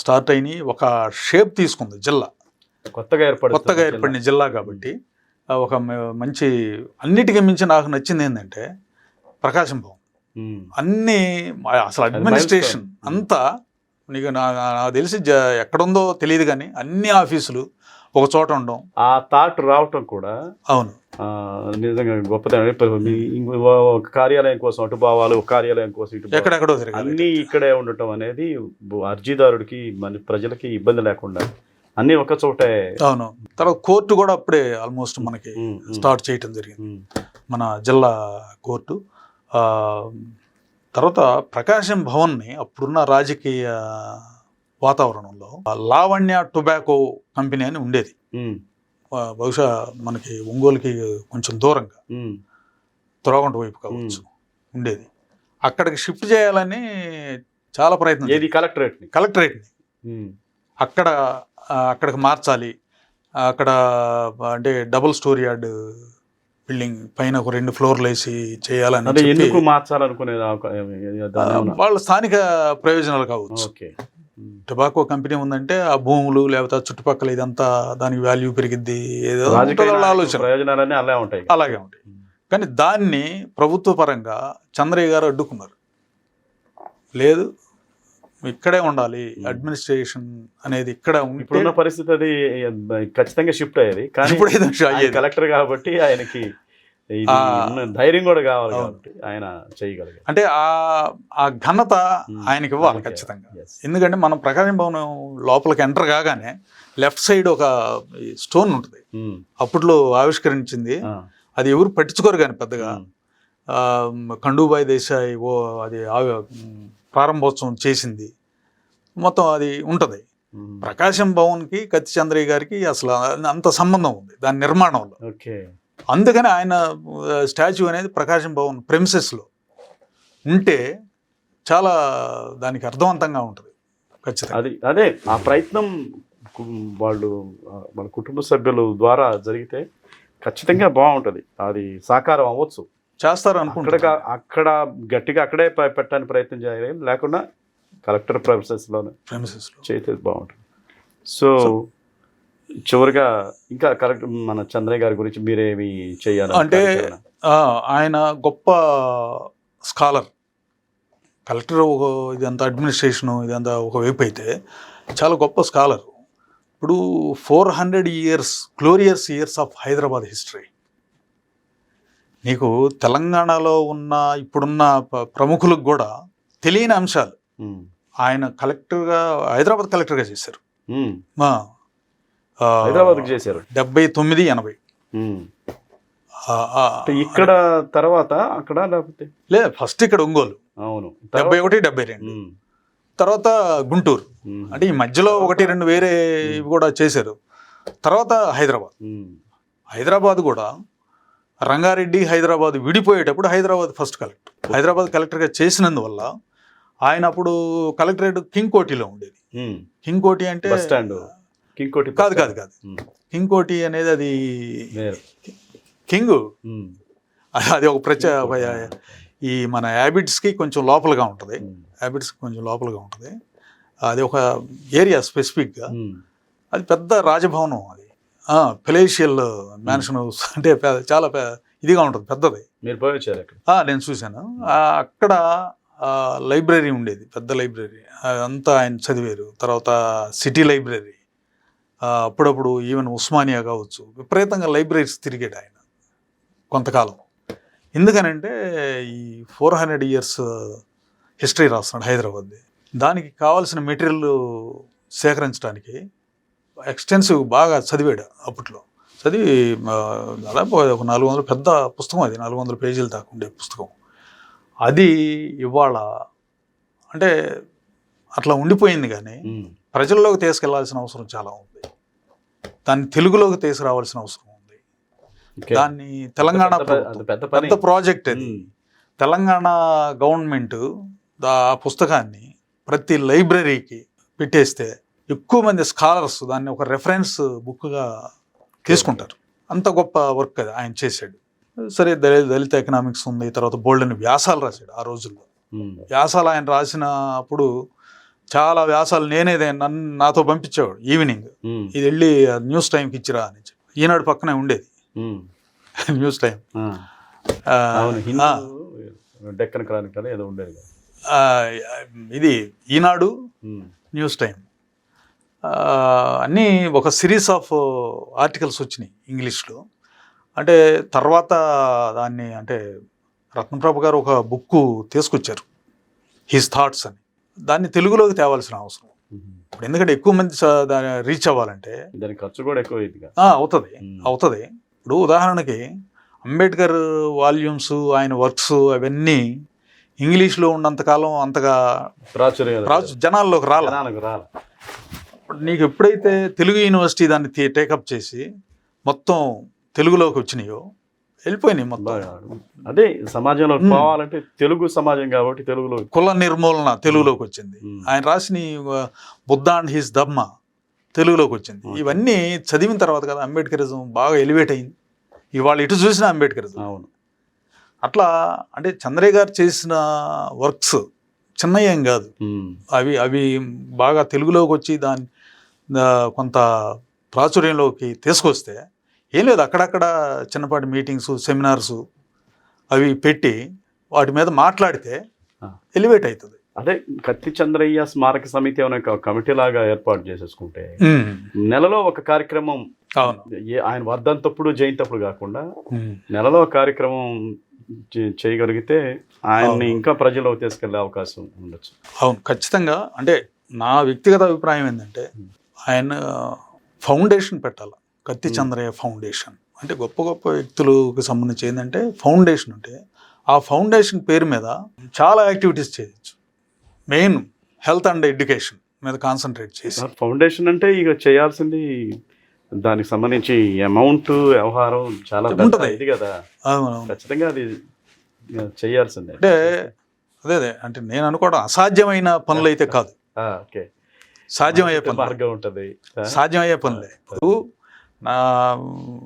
స్టార్ట్ అయినాయి. ఒక షేప్ తీసుకుంది జిల్లా, కొత్తగా ఏర్పడిన జిల్లా కాబట్టి. ఒక మంచి అన్నిటికీ మించి నాకు నచ్చింది ఏంటంటే ప్రకాశం భవన్. అన్నీ అసలు అడ్మినిస్ట్రేషన్ అంతా నీకు నాకు తెలిసి ఎక్కడుందో తెలియదు కానీ అన్ని ఆఫీసులు ఒక చోట ఉండడం, ఆ థాట్ రావటం కూడా అవును నిజంగా గొప్పతనం. ఒక కార్యాలయం కోసం అటు భావాలు, ఒక కార్యాలయం కోసం ఇటు ఎక్కడెక్కడో అన్నీ ఇక్కడే ఉండటం అనేది అర్జీదారుడికి మన ప్రజలకి ఇబ్బంది లేకుండా అన్నీ ఒక చోటే. అవును. తర్వాత కోర్టు కూడా అప్పుడే ఆల్మోస్ట్ మనకి స్టార్ట్ చేయటం జరిగింది, మన జిల్లా కోర్టు. తర్వాత ప్రకాశం భవన్ని అప్పుడున్న రాజకీయ వాతావరణంలో లావణ్య టొబాకో కంపెనీ అని ఉండేది. బహుశా మనకి ఒంగోలుకి కొంచెం దూరంగా త్రోగంట వైపు కావచ్చు ఉండేది. అక్కడికి షిఫ్ట్ చేయాలని చాలా ప్రయత్నం. ఏది? కలెక్టరేట్ని అక్కడికి మార్చాలి. అక్కడ అంటే డబుల్ స్టోరీ యార్డ్ బిల్డింగ్ పైన ఒక 2 ఫ్లోర్లు వేసి చేయాలని. ఎందుకు మార్చాలనుకునేది? వాళ్ళ స్థానిక ప్రయోజనాలు కావచ్చు. టొబాకో కంపెనీ ఉందంటే ఆ భూములు లేకపోతే చుట్టుపక్కల ఇదంతా దానికి వాల్యూ పెరిగిద్ది, ఏదో ఆలోచన, ప్రయోజనాలన్నీ అలాగే ఉంటాయి. కానీ దాన్ని ప్రభుత్వ పరంగా చంద్రయ్య గారు అడ్డుకున్నారు. లేదు, ఇక్కడే ఉండాలి, అడ్మినిస్ట్రేషన్ అనేది ఇక్కడ ఇప్పుడున్న పరిస్థితి అది ఖచ్చితంగా షిఫ్ట్ అయ్యేది. కానీ కలెక్టర్ కాబట్టి ఆయనకి ధైర్యం కూడా కావాలి కాబట్టి ఆయన చేయగలిగారు. అంటే ఆ ఘనత ఆయనకి ఇవ్వాలి ఖచ్చితంగా. ఎందుకంటే మనం ప్రకాశం భవన్ లోపలికి ఎంటర్ కాగానే లెఫ్ట్ సైడ్ ఒక స్టోన్ ఉంటుంది, అప్పట్లో ఆవిష్కరించింది. అది ఎవరు పట్టించుకోరు కానీ పెద్దగా. ఖండూబాయి దేశాయ్ అది ప్రారంభోత్సవం చేసింది, మొత్తం అది ఉంటుంది. ప్రకాశం భవన్కి కత్తి చంద్రయ్య గారికి అసలు అంత సంబంధం ఉంది దాని నిర్మాణంలో. అందుకని ఆయన స్టాచ్యూ అనేది ప్రకాశం భవన్ ప్రెమిసెస్లో ఉంటే చాలా దానికి అర్థవంతంగా ఉంటుంది. ఖచ్చితంగా. అదే ఆ ప్రయత్నం వాళ్ళు మన కుటుంబ సభ్యుల ద్వారా జరిగితే ఖచ్చితంగా బాగుంటుంది. అది సాకారం అవ్వచ్చు. చేస్తారు అనుకుంటా. అక్కడ గట్టిగా అక్కడే పెట్టడానికి ప్రయత్నం చేయాలి, లేకుండా కలెక్టర్ ప్రెమిసెస్లోనే చేస్తే బాగుంటుంది. సో చివరిగా ఇంకా కరెక్ట్ మన చంద్రయ్య గారి గురించి మీరేమి చేయాలి అంటే ఆయన గొప్ప స్కాలర్. కలెక్టర్ ఇదంతా అడ్మినిస్ట్రేషను ఇదంతా ఒకవైపు అయితే చాలా గొప్ప స్కాలర్. ఇప్పుడు 400 years glorious years of Hyderabad history. నీకు తెలంగాణలో ఉన్న ఇప్పుడున్న ప్రముఖులకు కూడా తెలియని అంశాలు ఆయన కలెక్టర్గా హైదరాబాద్ కలెక్టర్గా చేశారు. హైదరాబాద్కి చేశారు 79, 80. ఇక్కడ తర్వాత అక్కడ లేకపోతే లేదు, ఫస్ట్ ఇక్కడ ఒంగోలు. అవును, 71, 72. తర్వాత గుంటూరు. అంటే ఈ మధ్యలో 1, 2 వేరే ఇవి కూడా చేశారు. తర్వాత హైదరాబాద్ కూడా రంగారెడ్డి హైదరాబాద్ విడిపోయేటప్పుడు హైదరాబాద్ ఫస్ట్ కలెక్టర్. హైదరాబాద్ కలెక్టర్గా చేసినందువల్ల ఆయన అప్పుడు కలెక్టరేట్ కింగ్ కోటిలో ఉండేది. కింగ్ కోటి అంటే బస్ స్టాండ్. కింగ్ కోటి కాదు. కింగ్ కోటి అనేది అది కింగ్, అది ఒక ఈ మన హ్యాబిట్స్కి కొంచెం లోపలగా ఉంటుంది. అది ఒక ఏరియా స్పెసిఫిక్గా. అది పెద్ద రాజభవనం. అది పెలేషియల్ మ్యాన్షన్ హౌస్ అంటే చాలా ఇదిగా ఉంటుంది, పెద్దది. మీరు పోయి వచ్చారు? నేను చూశాను. అక్కడ లైబ్రరీ ఉండేది, పెద్ద లైబ్రరీ. అంతా ఆయన చదివారు. తర్వాత సిటీ లైబ్రరీ, అప్పుడప్పుడు ఈవెన్ ఉస్మానియా కావచ్చు, విపరీతంగా లైబ్రరీస్ తిరిగాడు ఆయన కొంతకాలం. ఎందుకనంటే ఈ 400 years హిస్టరీ రాస్తున్నాడు హైదరాబాద్. దానికి కావాల్సిన మెటీరియల్ సేకరించడానికి ఎక్స్టెన్సివ్ బాగా చదివాడు అప్పట్లో. చదివి దాదాపు ఒక 400 పెద్ద పుస్తకం, అది 400 పేజీలు దాకా ఉండే పుస్తకం. అది ఇవాళ అంటే అట్లా ఉండిపోయింది, కానీ ప్రజల్లోకి తీసుకెళ్లాల్సిన అవసరం చాలా ఉంది. దాన్ని తెలుగులోకి తీసుకురావాల్సిన అవసరం ఉంది. దాన్ని తెలంగాణ పెద్ద ప్రాజెక్ట్ అది. తెలంగాణ గవర్నమెంట్ ఆ పుస్తకాన్ని ప్రతి లైబ్రరీకి పెట్టేస్తే ఎక్కువ మంది స్కాలర్స్ దాన్ని ఒక రెఫరెన్స్ బుక్గా తీసుకుంటారు. అంత గొప్ప వర్క్ అది ఆయన చేశాడు. సరే, దళిత ఎకనామిక్స్ ఉంది. తర్వాత బోల్డెన్ వ్యాసాలు రాశాడు ఆ రోజుల్లో. వ్యాసాలు ఆయన రాసినప్పుడు చాలా వ్యాసాలు నాతో పంపించేవాడు ఈవినింగ్. ఇది వెళ్ళి న్యూస్ టైంకి ఇచ్చిరా అని చెప్పి. ఈనాడు పక్కనే ఉండేది న్యూస్ టైం. డెక్కన్ క్రానికల్ ఏదో ఉండేది. ఇది ఈనాడు, న్యూస్ టైం అన్నీ ఒక సిరీస్ ఆఫ్ ఆర్టికల్స్ వచ్చినాయి ఇంగ్లీష్లో. అంటే తర్వాత దాన్ని అంటే రత్నప్రభ గారు ఒక బుక్ తీసుకొచ్చారు, హిస్ థాట్స్ అని. దాన్ని తెలుగులోకి తేవాల్సిన అవసరం ఇప్పుడు. ఎందుకంటే ఎక్కువ మంది దాన్ని రీచ్ అవ్వాలంటే దాని ఖర్చు కూడా ఎక్కువ అవుతుంది. ఇప్పుడు ఉదాహరణకి అంబేద్కర్ వాల్యూమ్స్, ఆయన వర్క్స్ అవన్నీ ఇంగ్లీష్లో ఉన్నంతకాలం అంతగా జనాల్లోకి రాల. నీకు ఎప్పుడైతే తెలుగు యూనివర్సిటీ దాన్ని టేకప్ చేసి మొత్తం తెలుగులోకి వచ్చినాయో వెళ్ళిపోయినాయి మొత్తం. అదే సమాజంలో పోవాలంటే తెలుగు సమాజం కాబట్టి తెలుగులో కుల నిర్మూలన తెలుగులోకి వచ్చింది. ఆయన రాసిన బుద్ధ అండ్ హిస్ ధమ్మ తెలుగులోకి వచ్చింది. ఇవన్నీ చదివిన తర్వాత కదా అంబేద్కరిజం బాగా ఎలివేట్ అయింది. ఇవాళ ఇటు చూసిన అంబేద్కరిజం. అవును. అట్లా అంటే చంద్రయ్య గారు చేసిన వర్క్స్ చిన్న ఏం కాదు. అవి బాగా తెలుగులోకి వచ్చి దాన్ని కొంత ప్రాచుర్యంలోకి తీసుకొస్తే ఏం లేదు, అక్కడక్కడ చిన్నపాటి మీటింగ్స్, సెమినార్స్ అవి పెట్టి వాటి మీద మాట్లాడితే ఎలివేట్ అవుతుంది. అదే కత్తి చంద్రయ్య స్మారక సమితి అనే కమిటీ లాగా ఏర్పాటు చేసేసుకుంటే నెలలో ఒక కార్యక్రమం, ఆయన వర్ధంతప్పుడు జయంతప్పుడు కాకుండా నెలలో ఒక కార్యక్రమం చేయగలిగితే ఆయన్ని ఇంకా ప్రజల్లో తీసుకెళ్లే అవకాశం ఉండొచ్చు. అవును, ఖచ్చితంగా. అంటే నా వ్యక్తిగత అభిప్రాయం ఏంటంటే ఆయన ఫౌండేషన్ పెట్టాలి, కత్తి చంద్రయ్య ఫౌండేషన్. అంటే గొప్ప గొప్ప వ్యక్తులకు సంబంధించి ఏంటంటే ఫౌండేషన్ ఉంటే ఆ ఫౌండేషన్ పేరు మీద చాలా యాక్టివిటీస్ చేయొచ్చు. మెయిన్ హెల్త్ అండ్ ఎడ్యుకేషన్ మీద కాన్సన్ట్రేట్ చేసి. ఫౌండేషన్ అంటే ఇక చేయాల్సింది దానికి సంబంధించి అమౌంట్ వ్యవహారం చాలా ఉంటుంది కదా. ఖచ్చితంగా అది చేయాల్సిందే. అంటే అదే అంటే నేను అనుకోవడం అసాధ్యమైన పనులు అయితే కాదు. ఓకే. సాధ్యమయ్యే పని మార్గం ఉంటుంది. సాధ్యమయ్యే పనులే. ఇప్పుడు నా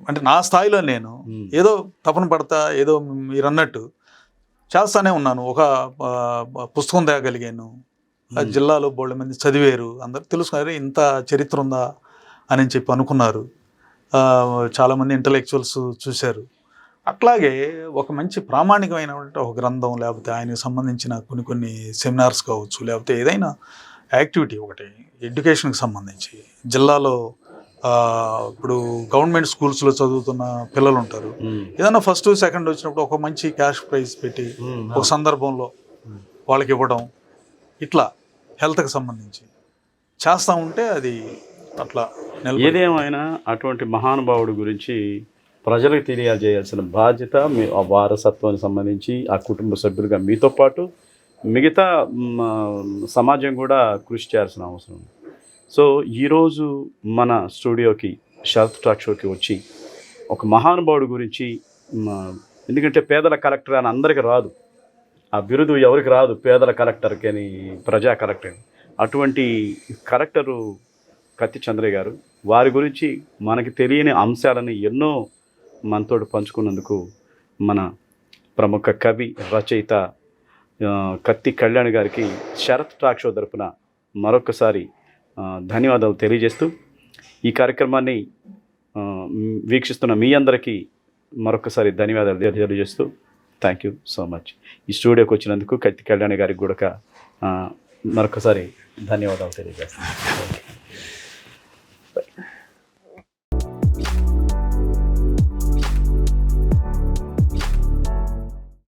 అంటే నా స్థాయిలో నేను ఏదో తపన పడతా, ఏదో మీరు అన్నట్టు చేస్తానే ఉన్నాను. ఒక పుస్తకం తేగలిగాను, ఆ జిల్లాలో బోళ్ళ మంది చదివారు, అందరు తెలుసుకున్నారు ఇంత చరిత్ర ఉందా అని చెప్పి అనుకున్నారు. చాలామంది ఇంటలెక్చువల్స్ చూశారు. అట్లాగే ఒక మంచి ప్రామాణికమైన ఒక గ్రంథం, లేకపోతే ఆయనకు సంబంధించిన కొన్ని సెమినార్స్ కావచ్చు, లేకపోతే ఏదైనా యాక్టివిటీ ఒకటి ఎడ్యుకేషన్కి సంబంధించి జిల్లాలో ఇప్పుడు గవర్నమెంట్ స్కూల్స్లో చదువుతున్న పిల్లలు ఉంటారు, ఏదైనా ఫస్ట్ సెకండ్ వచ్చినప్పుడు ఒక మంచి క్యాష్ ప్రైజ్ పెట్టి ఒక సందర్భంలో వాళ్ళకి ఇవ్వడం, ఇట్లా హెల్త్కి సంబంధించి చేస్తూ ఉంటే అది అట్లా ఏదేమైనా అటువంటి మహానుభావుడి గురించి ప్రజలకు తెలియజేయాల్సిన బాధ్యత మీ ఆ వారసత్వానికి సంబంధించి ఆ కుటుంబ సభ్యులుగా మీతో పాటు మిగతా సమాజం కూడా కృషి చేయాల్సిన అవసరం ఉంది. సో ఈరోజు మన స్టూడియోకి శరత్ టాక్ షోకి వచ్చి ఒక మహానుభావుడి గురించి, ఎందుకంటే పేదల కలెక్టర్ అని అందరికీ రాదు, ఆ బిరుదు ఎవరికి రాదు, పేదల కలెక్టర్కి అని, ప్రజా కలెక్టర్ అని. అటువంటి కలెక్టరు కత్తి చంద్రయ్య గారు, వారి గురించి మనకి తెలియని అంశాలని ఎన్నో మనతో పంచుకున్నందుకు మన ప్రముఖ కవి రచయిత కత్తి కళ్యాణ్ గారికి శరత్ టాక్ షో తరపున మరొకసారి ధన్యవాదాలు తెలియజేస్తూ, ఈ కార్యక్రమాన్ని వీక్షిస్తున్న మీ అందరికీ మరొకసారి ధన్యవాదాలు తెలియజేస్తూ థ్యాంక్ యూ సో మచ్. ఈ స్టూడియోకి వచ్చినందుకు కత్తి కళ్యాణ్ గారికి కూడా మరొకసారి ధన్యవాదాలు తెలియజేస్తాను.